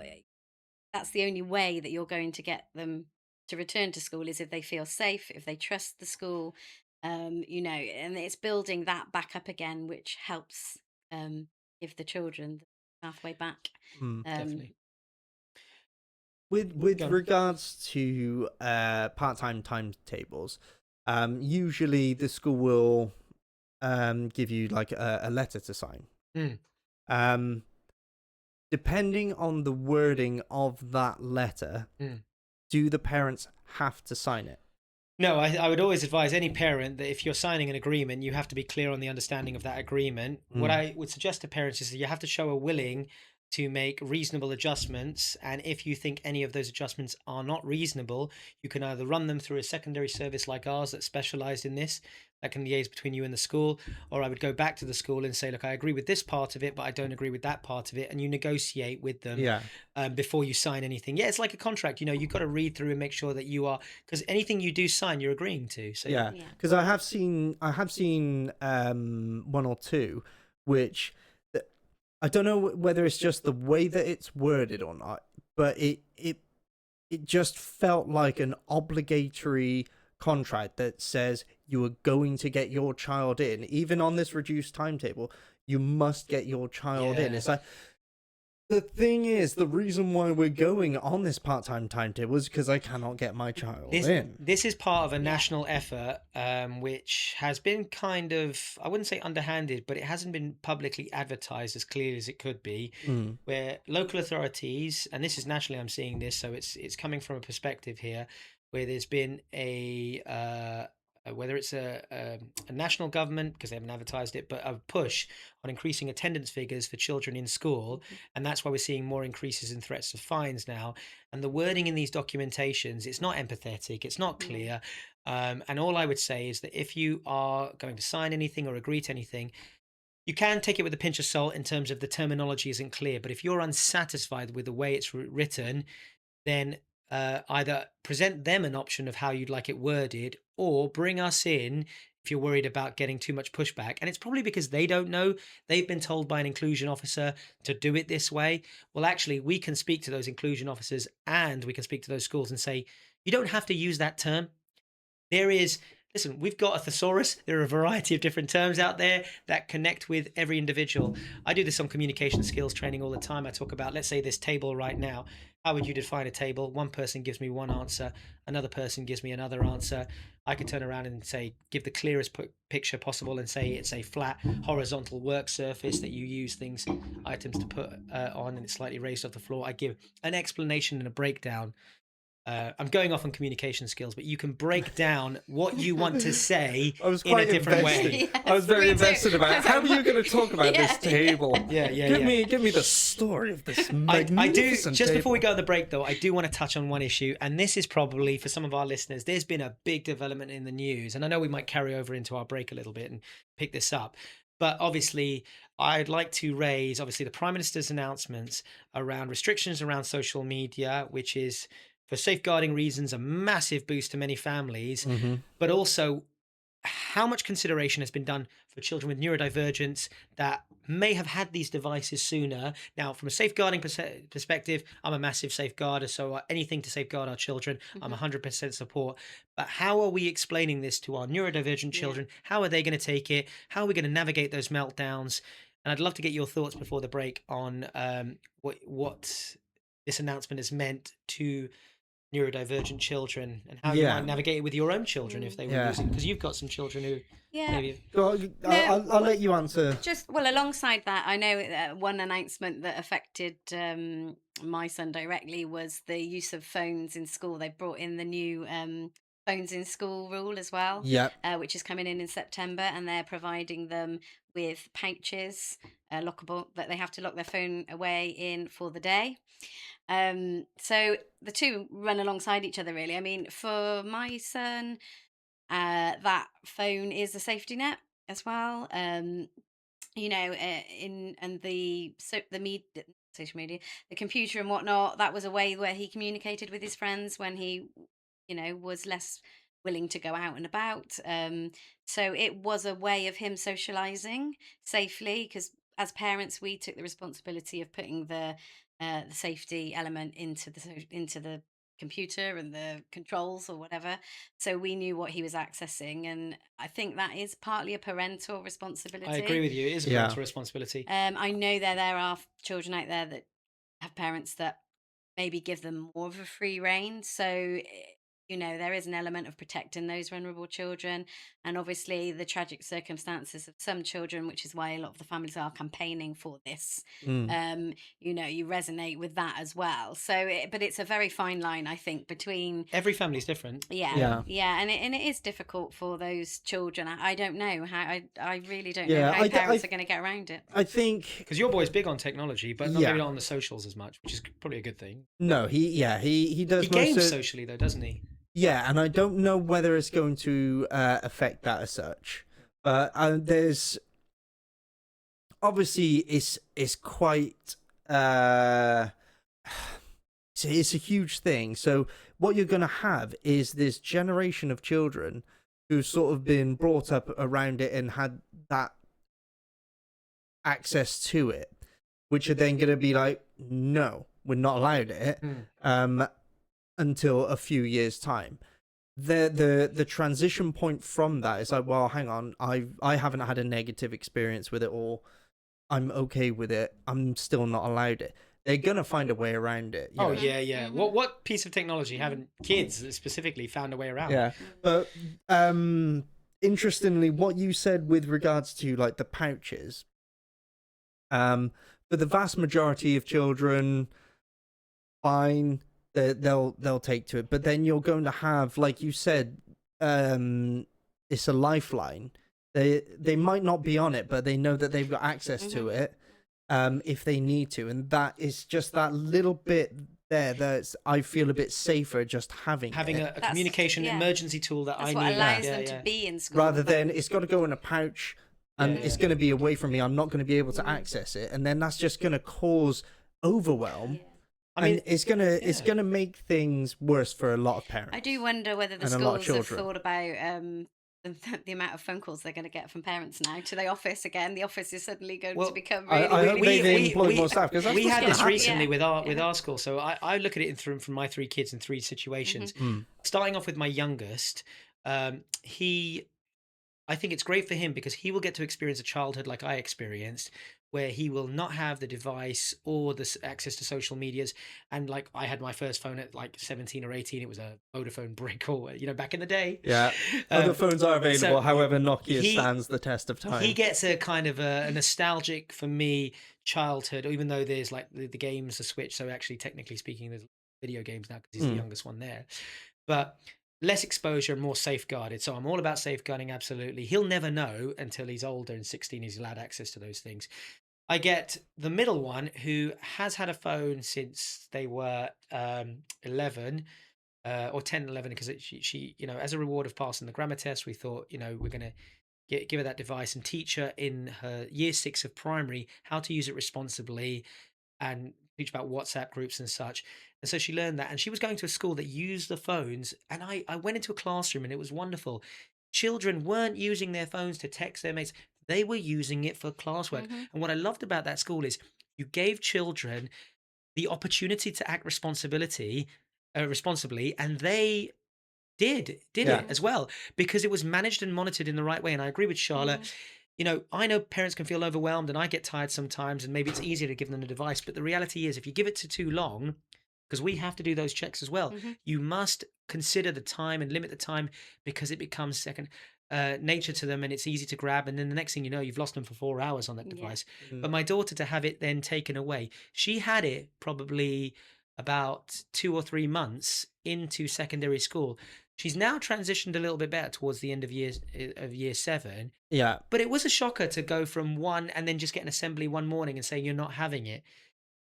that's the only way that you're going to get them to return to school, is if they feel safe, if they trust the school, you know, and it's building that back up again, which helps give the children the pathway back. Definitely. With regards to part-time timetables, usually the school will give you like a letter to sign. Depending on the wording of that letter, do the parents have to sign it? No, I would always advise any parent that if you're signing an agreement, you have to be clear on the understanding of that agreement. What I would suggest to parents is that you have to show a willing to make reasonable adjustments. And if you think any of those adjustments are not reasonable, you can either run them through a secondary service like ours that's specialized in this, that can liaise between you and the school, or I would go back to the school and say, look, I agree with this part of it, but I don't agree with that part of it. And you negotiate with them before you sign anything. Yeah, it's like a contract. You know, you've got to read through and make sure that you are, because anything you do sign, you're agreeing to. So yeah, because I have seen one or two, which I don't know whether it's just the way that it's worded or not, but it just felt like an obligatory contract that says you are going to get your child in, even on this reduced timetable. You must get your child in. It's like, the thing is, the reason why we're going on this part-time timetable is because I cannot get my child in. This is part of a national effort, which has been kind of, I wouldn't say underhanded, but it hasn't been publicly advertised as clearly as it could be, where local authorities, and this is nationally I'm seeing this, so it's coming from a perspective here, where there's been whether it's a national government, because they haven't advertised it, but a push on increasing attendance figures for children in school. And that's why we're seeing more increases in threats of fines now. And the wording in these documentations, it's not empathetic, it's not clear. And all I would say is that if you are going to sign anything or agree to anything, you can take it with a pinch of salt in terms of the terminology isn't clear. But if you're unsatisfied with the way it's written, then either present them an option of how you'd like it worded, or bring us in if you're worried about getting too much pushback. And it's probably because they don't know. They've been told by an inclusion officer to do it this way. Well, actually, we can speak to those inclusion officers and we can speak to those schools and say, you don't have to use that term. Listen, we've got a thesaurus. There are a variety of different terms out there that connect with every individual. I do this on communication skills training all the time. I talk about, let's say, this table right now. How would you define a table? One person gives me one answer. Another person gives me another answer. I could turn around and say, give the clearest picture possible and say it's a flat horizontal work surface that you use items to put on, and it's slightly raised off the floor. I give an explanation and a breakdown. I'm going off on communication skills, but you can break down what you want to say in a different way. I was very invested about how are you going to talk about this table? Give me the story of this magnificent I do. Just table. before we go on the break, though, I do want to touch on one issue, and this is probably for some of our listeners. There's been a big development in the news, and I know we might carry over into our break a little bit and pick this up. But obviously, I'd like to raise obviously the Prime Minister's announcements around restrictions around social media, which is for safeguarding reasons a massive boost to many families, but also how much consideration has been done for children with neurodivergence that may have had these devices sooner. Now, from a safeguarding perspective, I'm a massive safeguarder, so anything to safeguard our children, I'm 100% support. But how are we explaining this to our neurodivergent children? How are they going to take it? How are we going to navigate those meltdowns? And I'd love to get your thoughts before the break on what this announcement has meant to neurodivergent children and how you Yeah. might navigate it with your own children if they were Yeah. using, because you've got some children who Yeah. maybe Well, I'll let you answer. Just well, alongside that, I know one announcement that affected my son directly was the use of phones in school. They brought in the new phones in school rule as well, Yeah. which is coming in September, and they're providing them with pouches, lockable, that they have to lock their phone away in for the day. So the two run alongside each other, really. I mean, for my son, that phone is a safety net as well. In and social media, the computer and whatnot, that was a way where he communicated with his friends when he, was less willing to go out and about. So it was a way of him socializing safely, because as parents, we took the responsibility of putting the safety element into the computer and the controls or whatever, so we knew what he was accessing. And I think that is partly a parental responsibility. I agree with you, it is a Yeah. parental responsibility. I know there are children out there that have parents that maybe give them more of a free rein. So, there is an element of protecting those vulnerable children. And obviously, the tragic circumstances of some children, which is why a lot of the families are campaigning for this. You resonate with that as well. So, but it's a very fine line, I think, between. Every family's different. Yeah. And it is difficult for those children. I don't know how. I really don't Yeah, know how I- parents I- are going to get around it. I think Because your boy's big on technology, but not Yeah. maybe not on the socials as much, which is probably a good thing. no. He does He most games of, socially though, doesn't he? Yeah, and I don't know whether it's going to affect that as such. But there's obviously it's quite it's a huge thing. So what you're going to have is this generation of children who've sort of been brought up around it and had that access to it, which are then going to be like, no, we're not allowed it. Until a few years' time. The transition point from that is like, well, hang on, I haven't had a negative experience with it, or I'm okay with it, I'm still not allowed it. They're gonna find a way around it. you know? Yeah. What piece of technology haven't kids specifically found a way around? Yeah, but interestingly, what you said with regards to like the pouches, for the vast majority of children, fine. They'll take to it, but then you're going to have, like you said, it's a lifeline. They might not be on it, but they know that they've got access to it if they need to, and that is just that little bit there that's I feel a bit safer just having a communication emergency tool that That's I what need. allows them to be in school. rather than it's got to go in a pouch and it's going to be away from me. I'm not going to be able to access it, and then that's just going to cause overwhelm. I mean, it's gonna make things worse for a lot of parents. I do wonder whether the and a lot of schools have children. thought about the amount of phone calls they're going to get from parents now to the office again. The office is suddenly going to become really, I hope really they employ more staff, because that's we what's had gonna this happen. recently with our school. So I look at it from my 3 kids in 3 situations. Starting off with my youngest, I think it's great for him because he will get to experience a childhood like I experienced, where he will not have the device or the access to social medias. And like I had my first phone at like 17 or 18, it was a Vodafone brick, or back in the day. Yeah, other phones are available. so however, Nokia stands the test of time. He gets a kind of a nostalgic, for me, childhood, even though there's like the games are switched. So actually, technically speaking, there's video games now because he's the youngest one there. But less exposure, more safeguarded. So I'm all about safeguarding, absolutely. He'll never know until he's older, and 16 he's allowed access to those things. I get the middle one who has had a phone since they were 11 or 10, 11, because she as a reward of passing the grammar test, we thought, we're going to give her that device and teach her in her year 6 of primary how to use it responsibly and teach about WhatsApp groups and such. And so she learned that, and she was going to a school that used the phones. And I went into a classroom and it was wonderful. Children weren't using their phones to text their mates. They were using it for classwork. And what I loved about that school is you gave children the opportunity to act responsibly, and they did Yeah. it as well, because it was managed and monitored in the right way. And I agree with Charlotte. You know, I know parents can feel overwhelmed, and I get tired sometimes, and maybe it's easier to give them a device. But the reality is, if you give it to too long, because we have to do those checks as well, you must consider the time and limit the time, because it becomes second nature to them, and it's easy to grab. And then the next thing you know, you've lost them for 4 hours on that device. But my daughter, to have it then taken away, she had it probably about 2 or 3 months into secondary school. She's now transitioned a little bit better towards the end of year 7. Yeah. But it was a shocker to go from 1 and then just get an assembly one morning and say you're not having it.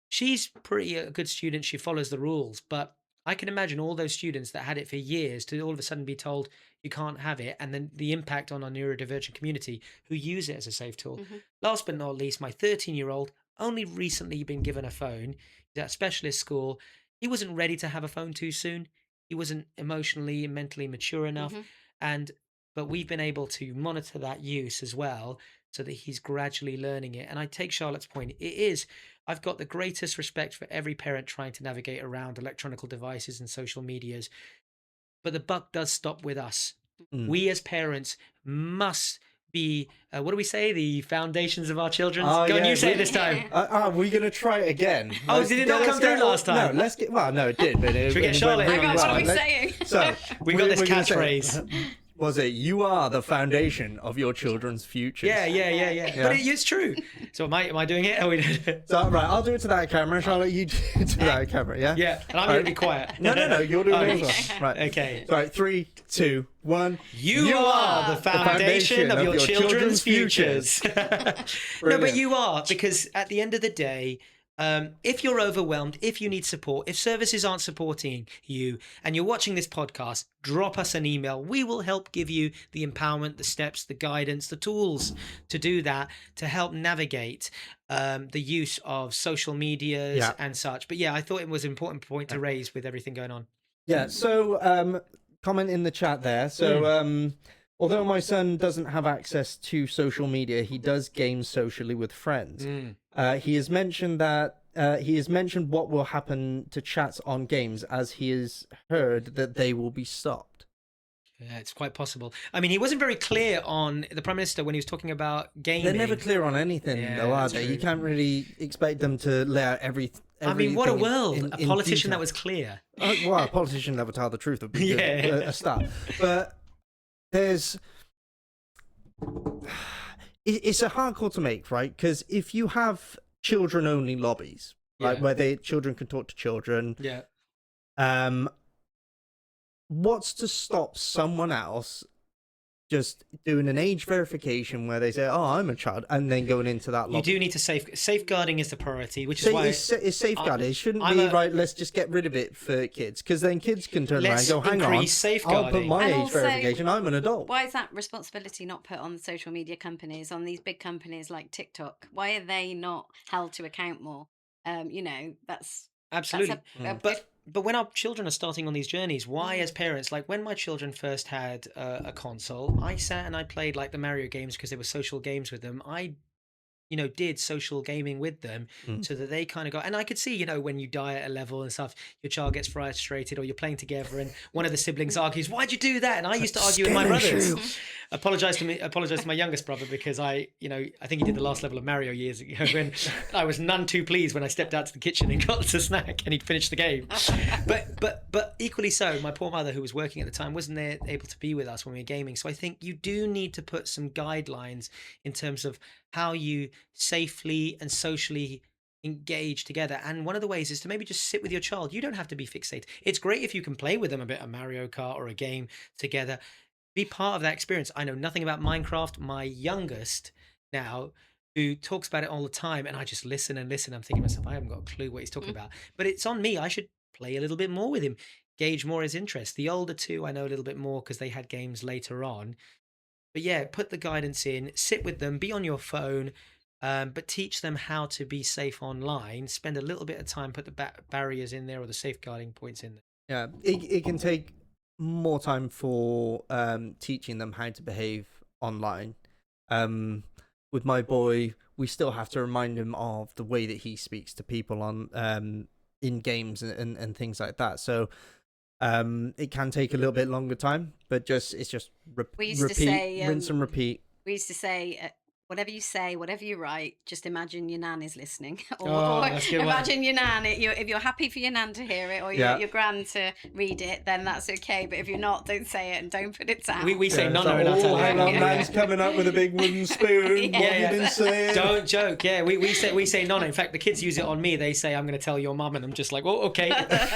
She's pretty a good student. She follows the rules. But I can imagine all those students that had it for years to all of a sudden be told you can't have it, and then the impact on our neurodivergent community who use it as a safe tool. Last but not least, my 13-year-old only recently been given a phone. He's at a specialist school. He wasn't ready to have a phone too soon. He wasn't emotionally and mentally mature enough. But we've been able to monitor that use as well, so that he's gradually learning it. And I take Charlotte's point. I've got the greatest respect for every parent trying to navigate around electronic devices and social medias. But the buck does stop with us. We as parents must be, what do we say? The foundations of our children. Go on, you say it this time. Are we going to try it again? Oh, did it not come through last time? No, no, it did. But Should we get Charlotte? went really What are we well. saying? So We've got this we're gonna say- catchphrase. Was it, you are the foundation of your children's futures? Yeah. But it's true. So am I doing it? Or we So, right, I'll do it to that camera. Charlotte, you do it to that camera, yeah? Yeah, and I'm going to be quiet. No, you're doing it as well. Right. Okay. So, 3, 2, 1. You are the foundation of your children's futures. No, but you are, because at the end of the day, if you're overwhelmed, if you need support, if services aren't supporting you and you're watching this podcast, drop us an email. We will help give you the empowerment, the steps, the guidance, the tools to do that, to help navigate the use of social medias and such. But yeah, I thought it was an important point to raise with everything going on. Yeah, so comment in the chat there. So although my son doesn't have access to social media, he does game socially with friends. He has mentioned what will happen to chats on games, as he has heard that they will be stopped. Yeah, it's quite possible. I mean, he wasn't very clear on the Prime Minister when he was talking about gaming. They're never clear on anything, though, are they? true. You can't really expect them to lay out everything. I mean, what a world. In A politician detail. that was clear. Well, a politician that would tell the truth would be a start. But there's... It's a hard call to make, right? Because if you have children-only lobbies, right, where children can talk to children, what's to stop someone else just doing an age verification where they say, "Oh, I'm a child," and then going into that lobby? You do need to safeguarding is the priority, which is why it's safeguarding. It shouldn't be right. Let's just get rid of it for kids, because then kids can turn around and go, "Hang on, I'll put my And age also, verification. I'm an adult." Why is that responsibility not put on the social media companies, on these big companies like TikTok? Why are they not held to account more? That's absolutely. But But when our children are starting on these journeys, why, as parents, like when my children first had a console, I sat and I played like the Mario games because they were social games with them. I did social gaming with them so that they kind of got, and I could see, when you die at a level and stuff, your child gets frustrated, or you're playing together and one of the siblings argues, "Why'd you do that?" And I used to argue with my brothers. Apologize to my youngest brother, because I think he did the last level of Mario years ago, when I was none too pleased when I stepped out to the kitchen and got us a snack and he'd finished the game. But equally so, my poor mother, who was working at the time, wasn't there able to be with us when we were gaming. So I think you do need to put some guidelines in terms of how you safely and socially engage together. And one of the ways is to maybe just sit with your child. You don't have to be fixated. It's great if you can play with them a bit of Mario Kart or a game together. Be part of that experience. I know nothing about Minecraft. My youngest now, who talks about it all the time, and I just listen and listen. I'm thinking to myself, I haven't got a clue what he's talking about. But it's on me. I should play a little bit more with him, gauge more his interest. The older two, I know a little bit more because they had games later on. But yeah, put the guidance in, sit with them, be on your phone, but teach them how to be safe online. Spend a little bit of time, put the barriers in there or the safeguarding points in there. Yeah, it can take more time for teaching them how to behave online. With my boy, we still have to remind him of the way that he speaks to people on in games and things like that. So it can take a little bit longer time, but it's just We used to repeat, say, rinse and repeat. We used to say, whatever you say, whatever you write, just imagine your nan is listening. or that's a good one. imagine your nan, if you're happy for your nan to hear it or your gran to read it, then that's okay. But if you're not, don't say it and don't put it down. We say It's nonna like, in our oh, hang on, telephone. Nan's coming up with a big wooden spoon. What have you been saying? Don't joke. Yeah, we say nonna. In fact, the kids use it on me. They say I'm going to tell your mum, and I'm just like, oh, okay,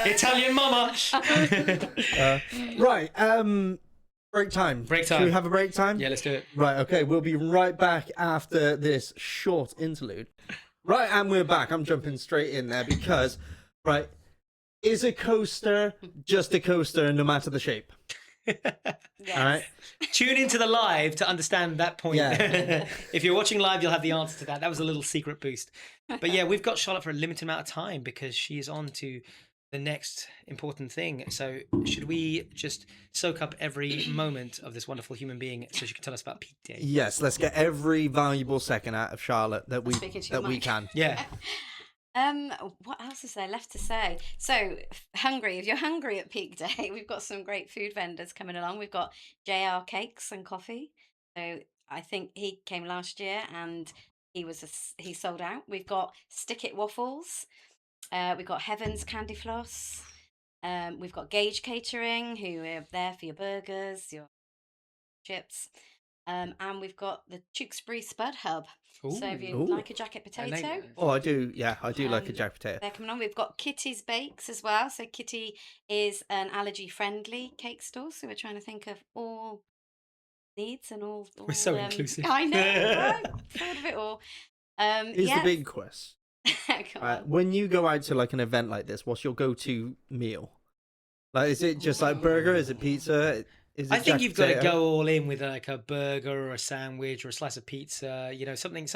Italian mama. Right. Break time. Break time. Should we have a break time? Yeah, let's do it. Right, okay, we'll be right back after this short interlude. Right, and we're back. I'm jumping straight in there because, right, is a coaster just a coaster no matter the shape? Yes. All right. Tune into the live to understand that point. Yeah. If you're watching live, you'll have the answer to that. That was a little secret boost. But yeah, we've got Charlotte for a limited amount of time because she is on to the next important thing. So should we just soak up every moment of this wonderful human being so she can tell us about Peak Day? Yes, let's get every valuable second out of Charlotte that we mic. can. Yeah. What else is there left to say? So, hungry. If you're hungry at Peak Day, we've got some great food vendors coming along. We've got JR Cakes and Coffee. So, I think he came last year and he sold out. We've got Stick It Waffles. We've got Heaven's Candy Floss. We've got Gauge Catering, who are there for your burgers, your chips. And we've got the Tewkesbury Spud Hub. So if you Ooh. like a jacket potato, Oh, I do. Yeah, I do like a jack potato. they're coming on. We've got Kitty's Bakes as well. So Kitty is an allergy-friendly cake store. So we're trying to think of all needs and all. We're so inclusive. I know, right? Thought of it all. Here's the big question. Come on. When you go out to like an event like this, what's your go-to meal? Like, is it just like burger? Is it pizza? Is it I think jack you've got to potato? go all in with like a burger or a sandwich or a slice of pizza, you know, something,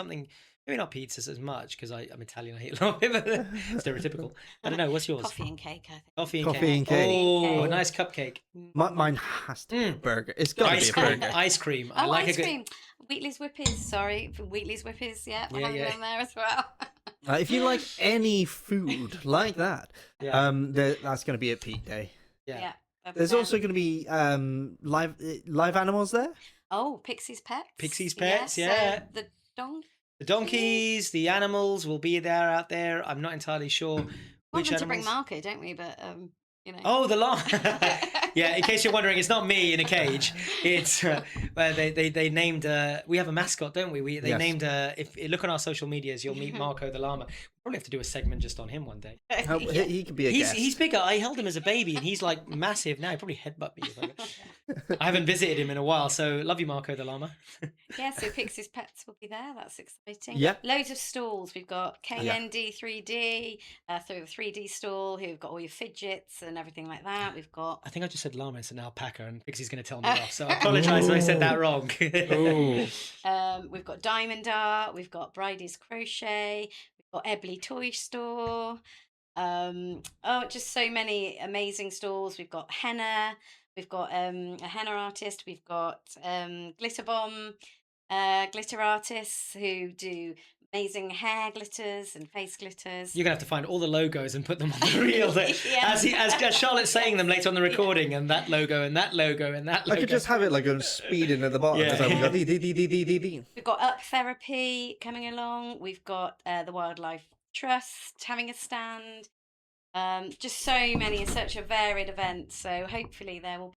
maybe not pizzas as much because I'm Italian, I eat a lot of it, but stereotypical. I don't know, what's yours? Coffee and cake, I think. Coffee and cake. Oh, a nice cupcake. Mine has to be a burger. It's got to be Ice a cream. burger. Ice cream. I Oh, like ice a good... cream. Wheatley's Whippies, sorry. Wheatley's Whippies, yeah. We're Yeah, having yeah. them there as well. If you like any food like that, Yeah. that's going to be at Peak Day. Yeah. There's also going to be live animals there. Oh, Pixie's Pets. Pixie's Pets, So yeah. the The donkeys, the animals will be there out there. I'm not entirely sure want which them to animals. bring Marco, don't we? But you know. Oh, the llama. Yeah, in case you're wondering, it's not me in a cage. It's they named. We have a mascot, don't we? They Yes. named. If you look on our social medias, you'll meet Marco the llama. Probably have to do a segment just on him one day. He could be a guest. He's bigger. I held him as a baby, and he's like massive now. He probably headbutt me. I haven't visited him in a while, so love you, Marco the llama. Yeah, so Pixie's Pets will be there. That's exciting. Yeah. Loads of stalls. We've got Yeah. KND 3D, through a 3D stall, who've got all your fidgets and everything like that. We've got. I think I just said llama, it's an alpaca, and Pixie's going to tell me off. So I apologise if I said that wrong. Ooh. We've got Diamond Art. We've got Bridie's Crochet. We've got Ebley Toy Store. Just so many amazing stalls. We've got henna. We've got a henna artist. We've got glitter bomb glitter artists who do amazing hair glitters and face glitters. You're going to have to find all the logos and put them on the reel. Yeah. As Charlotte's saying them later on the recording, and that logo, and that logo, and that logo. I could just have it like a speeding at the bottom. Yeah. It's like we got dee. We've got Up Therapy coming along. We've got the Wildlife Trust having a stand. Just so many, such a varied event. So hopefully there will be.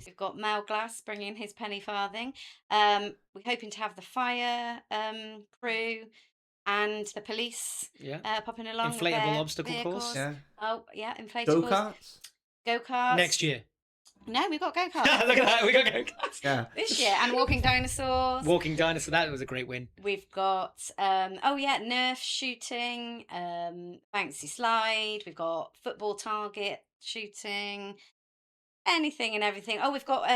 We've got Mel Glass bringing his penny farthing. We're hoping to have the fire crew and the police popping along. with Inflatable their obstacle vehicles. course. Yeah. Oh, yeah, inflatable. Go-karts? Go-karts. Next year. No, we've got go-karts Look at that, we got go-karts. Yeah. this year, and walking dinosaurs. Walking dinosaur, that was a great win. We've got Nerf shooting, bouncy slide. We've got football target shooting, anything and everything. Oh, we've got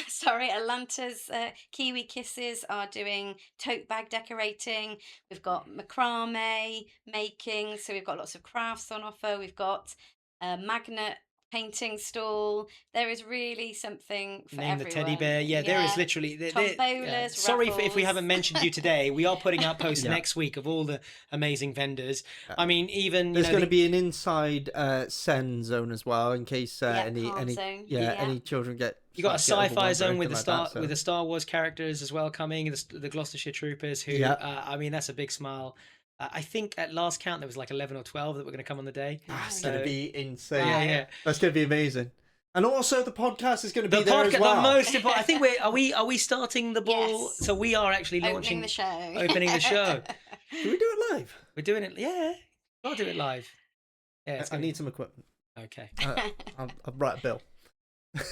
sorry, Atlanta's Kiwi Kisses are doing tote bag decorating. We've got macrame making, so we've got lots of crafts on offer. We've got a magnet painting stall. There is really something for Name the everyone. teddy bear. Yeah, there is literally. Tombolas, Sorry if we raffles. haven't mentioned you today. We are putting out posts Yeah. next week of all the amazing vendors. I mean, even There's you know, going to be an inside Zen zone as well, in case any calm zone. any children get. you got a get overwhelmed sci-fi or zone with anything the like that, with the Star Wars characters as well coming. The Gloucestershire Troopers, who Yeah. I mean, that's a big smile. I think at last count there was like 11 or 12 that were going to come on the day. That's So- going to be insane. Yeah, yeah. That's going to be amazing. And also the podcast is going to be The there as podcast, well. the most important. I think are we starting the ball? Yes. So we are actually launching Opening the show. opening the show. Can we do it live? We're doing it. Yeah, I'll do it live. Yeah, it's I gonna need some equipment. okay. I'll write a bill.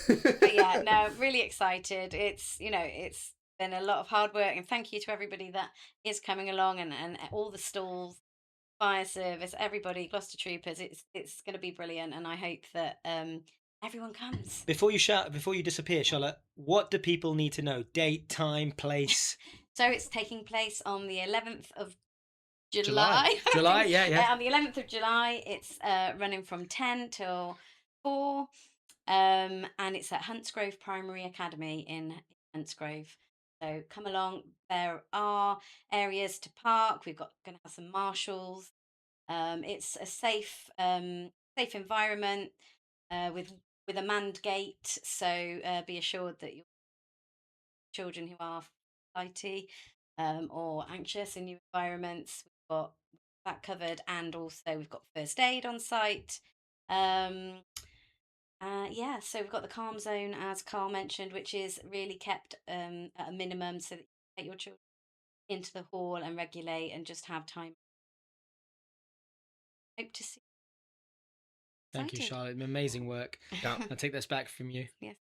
But yeah, no, really excited. It's been a lot of hard work, and thank you to everybody that is coming along, and all the stalls, fire service, everybody, Gloucester Troopers. It's going to be brilliant, and I hope that everyone comes. Before you disappear, Charlotte, what do people need to know? Date, time, place. So it's taking place on the 11th of July. July, yeah. On the 11th of July, it's running from 10 till 4, and it's at Huntsgrove Primary Academy in Huntsgrove. So come along. There are areas to park. We're going to have some marshals. It's a safe environment with a manned gate. So be assured that your children who are flighty or anxious in new environments, we've got that covered, and also we've got first aid on site. So we've got the calm zone, as Carl mentioned, which is really kept at a minimum, so that you can take your children into the hall and regulate and just have time. Hope to see. Thank you, Excited. Charlotte. Amazing work. Yeah. I'll take this back from you. Yes.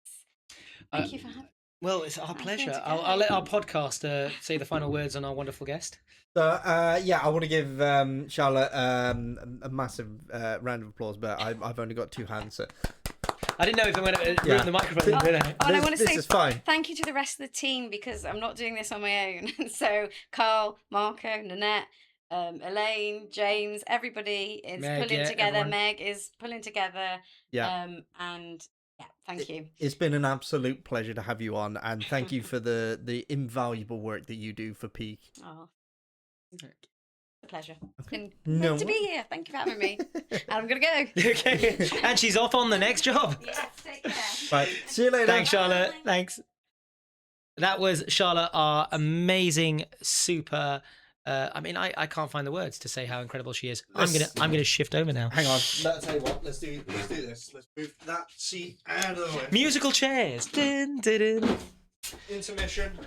Uh, Thank you for having. Well, it's our I'm going pleasure. to I'll let go. our podcaster say the final words on our wonderful guest. So I want to give Charlotte a massive round of applause, but I've only got two hands. So. I didn't know if I'm going to Yeah. ruin the microphone. did I? Oh, and I This- want to this say is fine. thank you to the rest of the team, because I'm not doing this on my own. So Carl, Marco, Nanette, Elaine, James, everybody is Meg, pulling yeah, together. everyone. Meg is pulling together. Yeah. And yeah, thank you. It's been an absolute pleasure to have you on, and thank you for the invaluable work that you do for Peak. Oh, a pleasure. It's Okay. been No good to be here. Thank you for having me. And I'm gonna go. Okay. And she's off on the next job. Yes, take care. Right, see you later. Thanks, Charlotte. Bye. Thanks. That was Charlotte, our amazing, super. I mean, I can't find the words to say how incredible she is. I'm gonna shift over now. Hang on. Let's tell you what. Let's do this. Let's move that seat out of the way. Musical chairs. Dun, dun, dun. Intermission.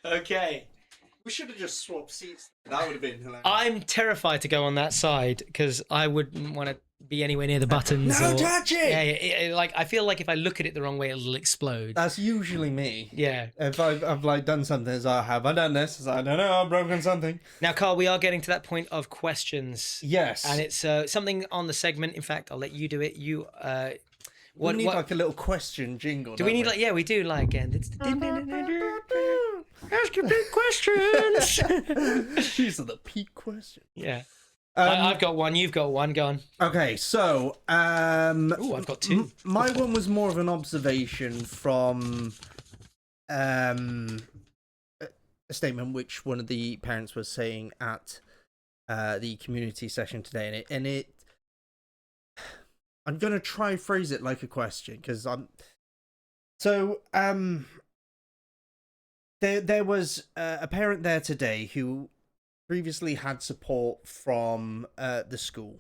Okay. We should have just swapped seats. That would have been hilarious. I'm terrified to go on that side because I wouldn't want to be anywhere near the buttons. No or- touching! Yeah, like I feel like if I look at it the wrong way, it'll explode. That's usually me. Yeah. If I've like done something, it's like, have I done this? It's like, I don't know, I've broken something. Now, Carl, we are getting to that point of questions. Yes. And it's something on the segment. In fact, I'll let you do it. You. we need like a little question jingle. do we don't need like? Yeah, we do like. And it's ask your big questions. These are the peak questions. Yeah. Um, I've got one. You've got one. Go on. Okay, so Ooh, I've got two. My one was more of an observation from a statement which one of the parents was saying at the community session today, and it I'm gonna try phrase it like a question because there was a parent there today who previously had support from the school,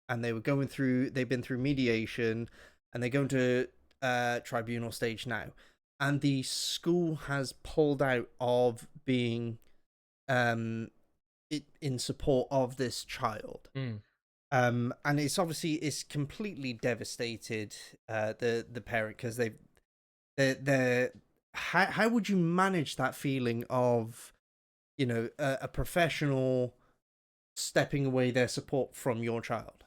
and they've been through mediation, and they're going to tribunal stage now, and the school has pulled out of being in support of this child. And it's completely devastated the parent, because they're how would you manage that feeling of, a professional stepping away their support from your child?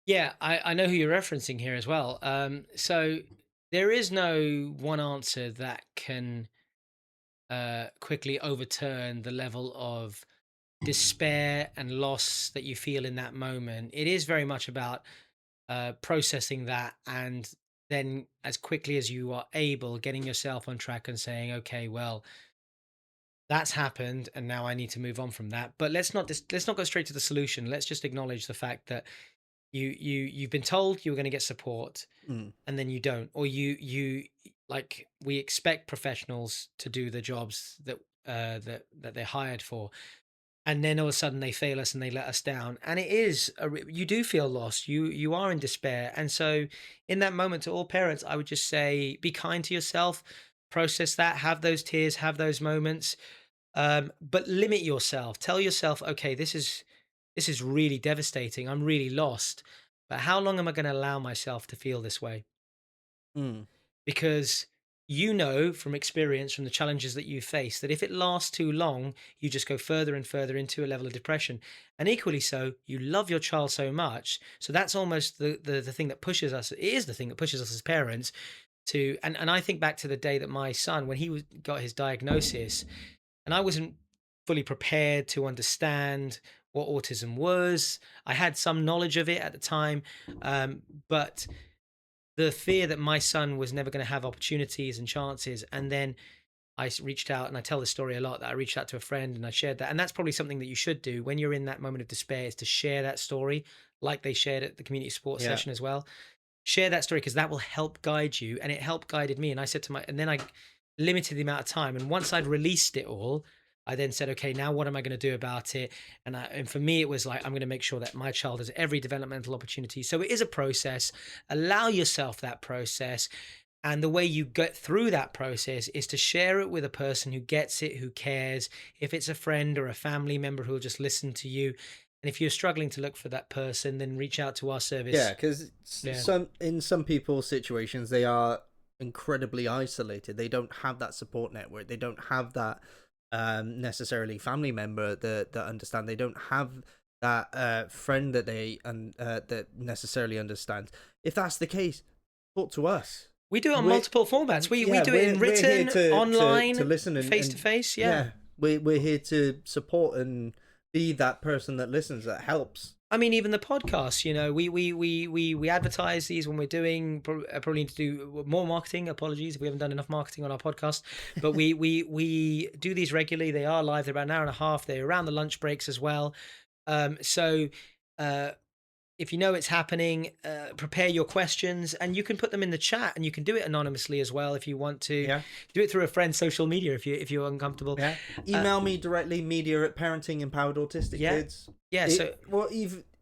Yeah, I know who you're referencing here as well. So there is no one answer that can quickly overturn the level of despair and loss that you feel in that moment. It is very much about processing that, and then as quickly as you are able, getting yourself on track and saying, okay, well, that's happened, and now I need to move on from that. But let's not go straight to the solution. Let's just acknowledge the fact that you've been told you were going to get support, Mm. and then you don't, or you like, we expect professionals to do the jobs that that they're hired for, and then all of a sudden they fail us and they let us down, and it is you do feel lost, you are in despair. And so in that moment, to all parents, I would just say, be kind to yourself, process that, have those tears, have those moments, but limit yourself. Tell yourself, okay, this is really devastating, I'm really lost, but how long am I going to allow myself to feel this way? Mm. Because you know from experience, from the challenges that you face, that if it lasts too long, you just go further and further into a level of depression. And equally so, you love your child so much, so that's almost the thing that pushes us. It is the thing that pushes us as parents to, and I think back to the day that my son, when got his diagnosis, and I wasn't fully prepared to understand what autism was. I had some knowledge of it at the time, but the fear that my son was never going to have opportunities and chances. And then reached out, and I tell this story a lot, that I reached out to a friend and I shared that. And that's probably something that you should do when you're in that moment of despair, is to share that story, like they shared at the community support session as well. Share that story, because that will help guide you. And it helped guided me. And I said and then I limited the amount of time. And once I'd released it all, I then said, okay, now what am I going to do about it? And for me, it was like, I'm going to make sure that my child has every developmental opportunity. So it is a process. Allow yourself that process. And the way you get through that process is to share it with a person who gets it, who cares. If it's a friend or a family member who will just listen to you. And if you're struggling to look for that person, then reach out to our service. Yeah, because in some people's situations, they are incredibly isolated. They don't have that support network. They don't have that necessarily family member that understand. They don't have that friend that that necessarily understands. If that's the case, talk to us. We do it on multiple formats. We do it in written, online, to listen, and face to face. Yeah, we're here to support and be that person that listens, that helps. I mean, even the podcast, we advertise these when we're doing, probably need to do more marketing. Apologies if we haven't done enough marketing on our podcast, but we do these regularly. They are live. They're about an hour and a half. They're around the lunch breaks as well. So if you know it's happening, prepare your questions, and you can put them in the chat, and you can do it anonymously as well if you want to. Yeah. Do it through a friend's social media if you're uncomfortable. Yeah. Email me directly, media@parentingempoweredautistic-kids. Yeah. Well,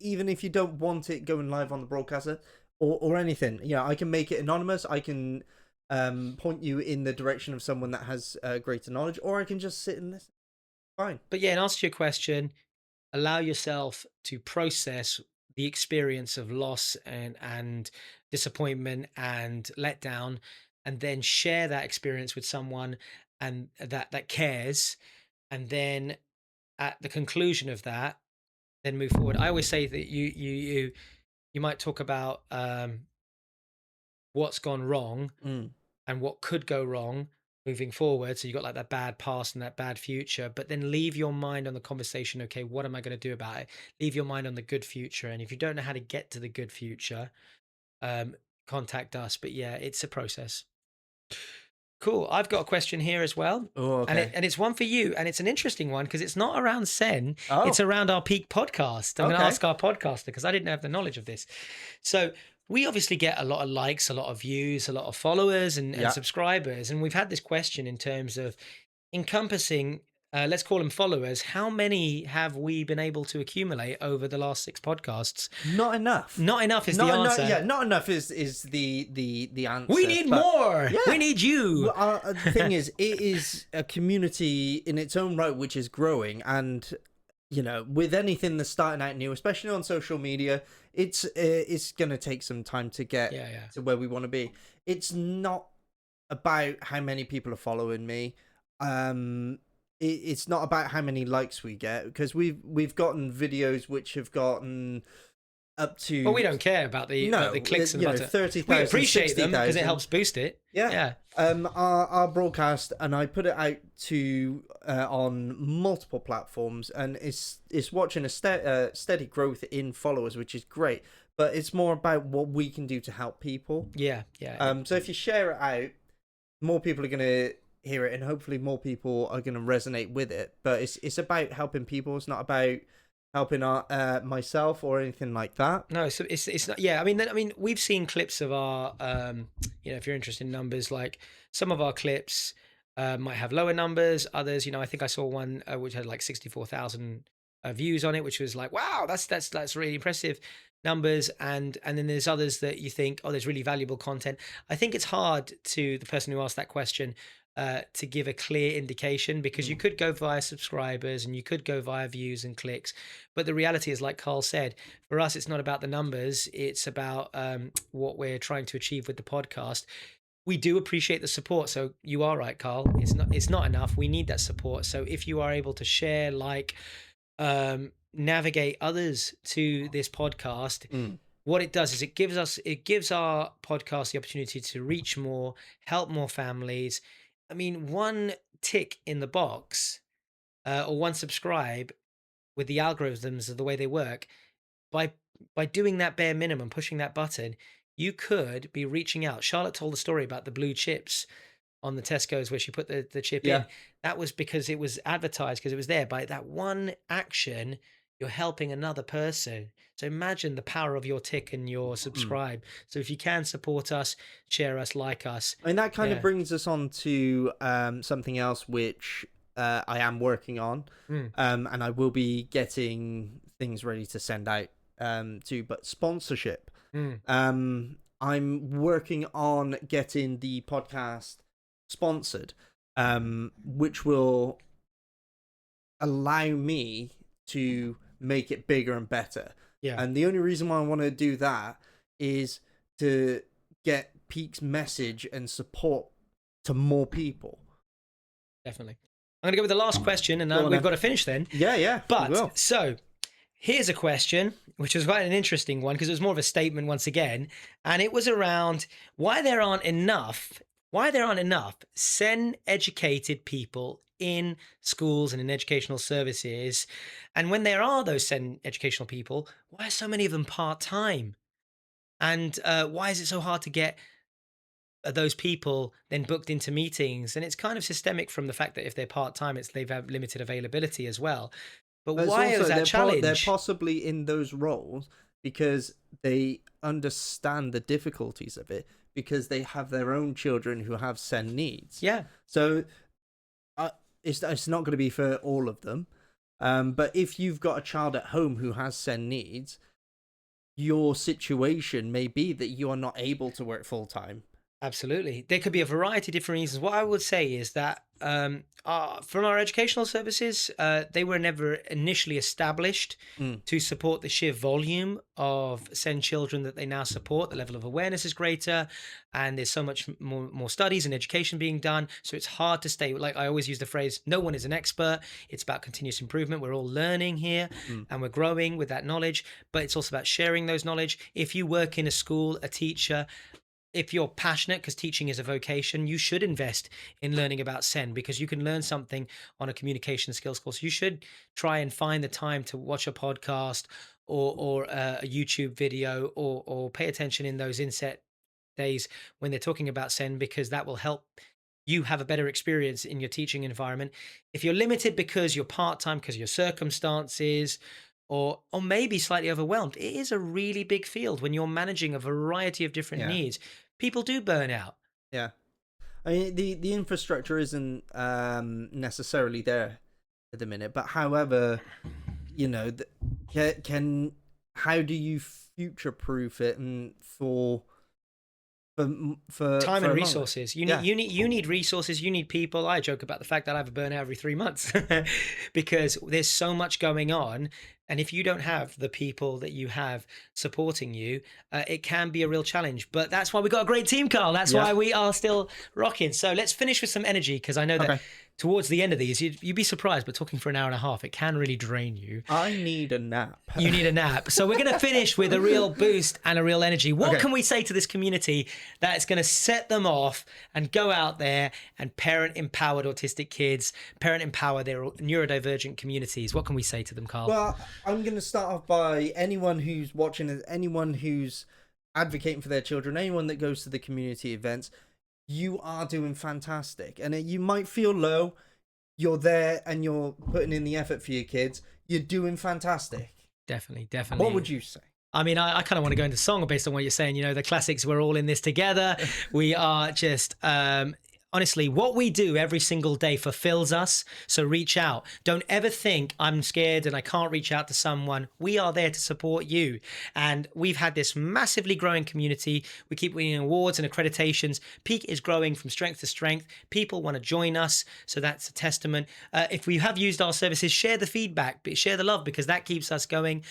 even if you don't want it going live on the broadcaster or anything, I can make it anonymous. I can point you in the direction of someone that has greater knowledge, or I can just sit and listen. Fine. But yeah, in answer to your question, allow yourself to process the experience of loss and disappointment and letdown, and then share that experience with someone and that cares. And then at the conclusion of that, then move forward. I always say that you might talk about what's gone wrong and what could go wrong moving forward. So you got like that bad past and that bad future, but then leave your mind on the conversation. Okay, what am I going to do about it? Leave your mind on the good future. And if you don't know how to get to the good future, contact us. But yeah, it's a process. Cool. I've got a question here as well. Oh, okay. And it's one for you. And it's an interesting one because it's not around Sen. Oh. It's around our Peak podcast. I'm going to ask our podcaster, because I didn't have the knowledge of this. So we obviously get a lot of likes, a lot of views, a lot of followers and subscribers. And we've had this question in terms of encompassing, let's call them followers. How many have we been able to accumulate over the last 6 podcasts? Not enough. Not enough is the answer. Not enough is the answer. We need more. Yeah. We need you. Well, the thing is, it is a community in its own right which is growing, and you know, with anything that's starting out new, especially on social media, it's gonna take some time to get to where we want to be. It's not about how many people are following me. It's not about how many likes we get, because we've gotten videos which have gotten up to. Well, we don't care about the clicks and buttons. 30,000, we appreciate 60, them because it 000. helps boost it. Yeah. Our broadcast, and I put it out to on multiple platforms, and it's watching a steady growth in followers, which is great. But it's more about what we can do to help people. Yeah. So if you share it out, more people are gonna hear it, and hopefully more people are gonna resonate with it. But it's about helping people. It's not about helping myself or anything like that. No, so it's not. Yeah, I mean, we've seen clips of our, if you're interested in numbers, like some of our clips might have lower numbers. Others, I think I saw one which had like 64,000 views on it, which was like, wow, that's really impressive numbers. And then there's others that you think, oh, there's really valuable content. I think it's hard to the person who asked that question to give a clear indication, because you could go via subscribers and you could go via views and clicks, but the reality is, like Carl said, for us it's not about the numbers, it's about what we're trying to achieve with the podcast. We do appreciate the support, so you are right, Carl, it's not enough. We need that support. So if you are able to share, like navigate others to this podcast, what it does is it gives our podcast the opportunity to reach more, help more families. I mean, one tick in the box or one subscribe, with the algorithms of the way they work, by doing that bare minimum, pushing that button, you could be reaching out. Charlotte told the story about the blue chips on the Tesco's where she put the chip in. That was because it was advertised, because it was there. By that one action, you're helping another person. So imagine the power of your tick and your subscribe. So if you can support us, share us, like us. And that kind of brings us on to something else which I am working on, and I will be getting things ready to send out to, but sponsorship. I'm working on getting the podcast sponsored, which will allow me to make it bigger and better. And the only reason why I want to do that is to get Peak's message and support to more people. Definitely. I'm going to go with the last question, and we've got to finish then. But so here's a question, which was quite an interesting one, because it was more of a statement once again, and it was around why there aren't enough SEN educated people in schools and in educational services. And when there are those SEN educational people, why are so many of them part-time? And why is it so hard to get those people then booked into meetings? And it's kind of systemic from the fact that if they're part-time, they have limited availability as well. But why is that challenge? They're possibly in those roles because they understand the difficulties of it, because they have their own children who have SEN needs. So it's not going to be for all of them. But if you've got a child at home who has SEN needs, your situation may be that you are not able to work full time. Absolutely. There could be a variety of different reasons. What I would say is that from our educational services, they were never initially established to support the sheer volume of SEN children that they now support. The level of awareness is greater, and there's so much more studies and education being done. So it's hard to stay, like I always use the phrase, no one is an expert. It's about continuous improvement. We're all learning here and we're growing with that knowledge, but it's also about sharing those knowledge. If you work in a school, a teacher, if you're passionate, because teaching is a vocation, you should invest in learning about SEN, because you can learn something on a communication skills course. You should try and find the time to watch a podcast or a YouTube video, or pay attention in those inset days when they're talking about SEN, because that will help you have a better experience in your teaching environment. If you're limited because you're part-time, because of your circumstances, or maybe slightly overwhelmed, it is a really big field when you're managing a variety of different needs. People do burn out. I mean, the infrastructure isn't necessarily there at the minute, but however, how do you future-proof it and for for time for and a moment. resources. You need resources. You need people. I joke about the fact that I have a burnout every 3 months because there's so much going on. And if you don't have the people that you have supporting you, it can be a real challenge. But that's why we got a great team, Carl. That's why we are still rocking. So let's finish with some energy, because I know that towards the end of these, you'd be surprised, but talking for an hour and a half, it can really drain you. I need a nap. You need a nap. So we're going to finish with a real boost and a real energy. What can we say to this community that's going to set them off and go out there and parent empowered autistic kids, parent empower their neurodivergent communities? What can we say to them, Carl? Well, I'm going to start off by anyone who's watching, anyone who's advocating for their children, anyone that goes to the community events. You are doing fantastic, and you might feel low. You're there and you're putting in the effort for your kids. You're doing fantastic. Definitely. What would you say? I mean, I kind of want to go into song based on what you're saying. You know, the classics, we're all in this together. We are just, honestly, what we do every single day fulfills us. So reach out. Don't ever think I'm scared and I can't reach out to someone. We are there to support you. And we've had this massively growing community. We keep winning awards and accreditations. Peak is growing from strength to strength. People want to join us. So that's a testament. If we have used our services, share the feedback, share the love, because that keeps us going.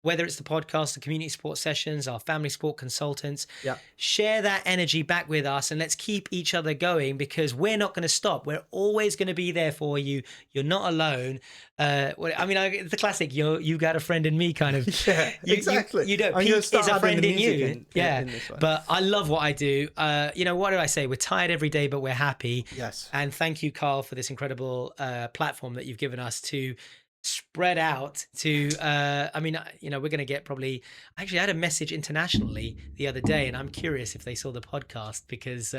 Whether it's the podcast, the community support sessions, our family support consultants, share that energy back with us, and let's keep each other going, because we're not going to stop. We're always going to be there for you. You're not alone. It's the classic, you got a friend in me kind of. Exactly. You don't. Peak is a friend in you. But I love what I do. What do I say? We're tired every day, but we're happy. Yes. And thank you, Carl, for this incredible platform that you've given us to spread out to we're going to get probably, actually I had a message internationally the other day, and I'm curious if they saw the podcast, because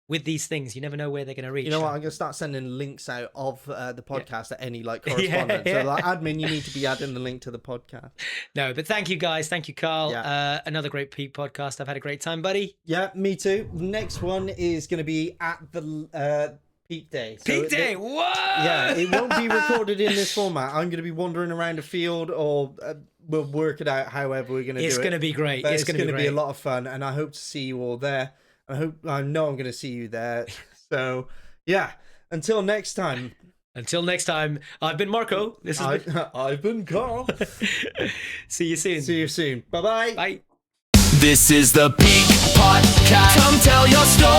with these things you never know where they're going to reach. You know what, I'm going to start sending links out of the podcast at any correspondence. So admin, you need to be adding the link to the podcast. No, but thank you guys. Thank you, Carl. Another great Peak podcast. I've had a great time, buddy. Yeah, me too. The next one is going to be at the Peak Day. Peak Day, what? Yeah, it won't be recorded in this format. I'm going to be wandering around a field, or we'll work it out however we're going to do it. It's going to be great. But it's going to be a lot of fun, and I hope to see you all there. I know I'm going to see you there. So, yeah, until next time. I've been Marco. I've been Carl. See you soon. Bye-bye. Bye. This is the Peak Podcast. Come tell your story.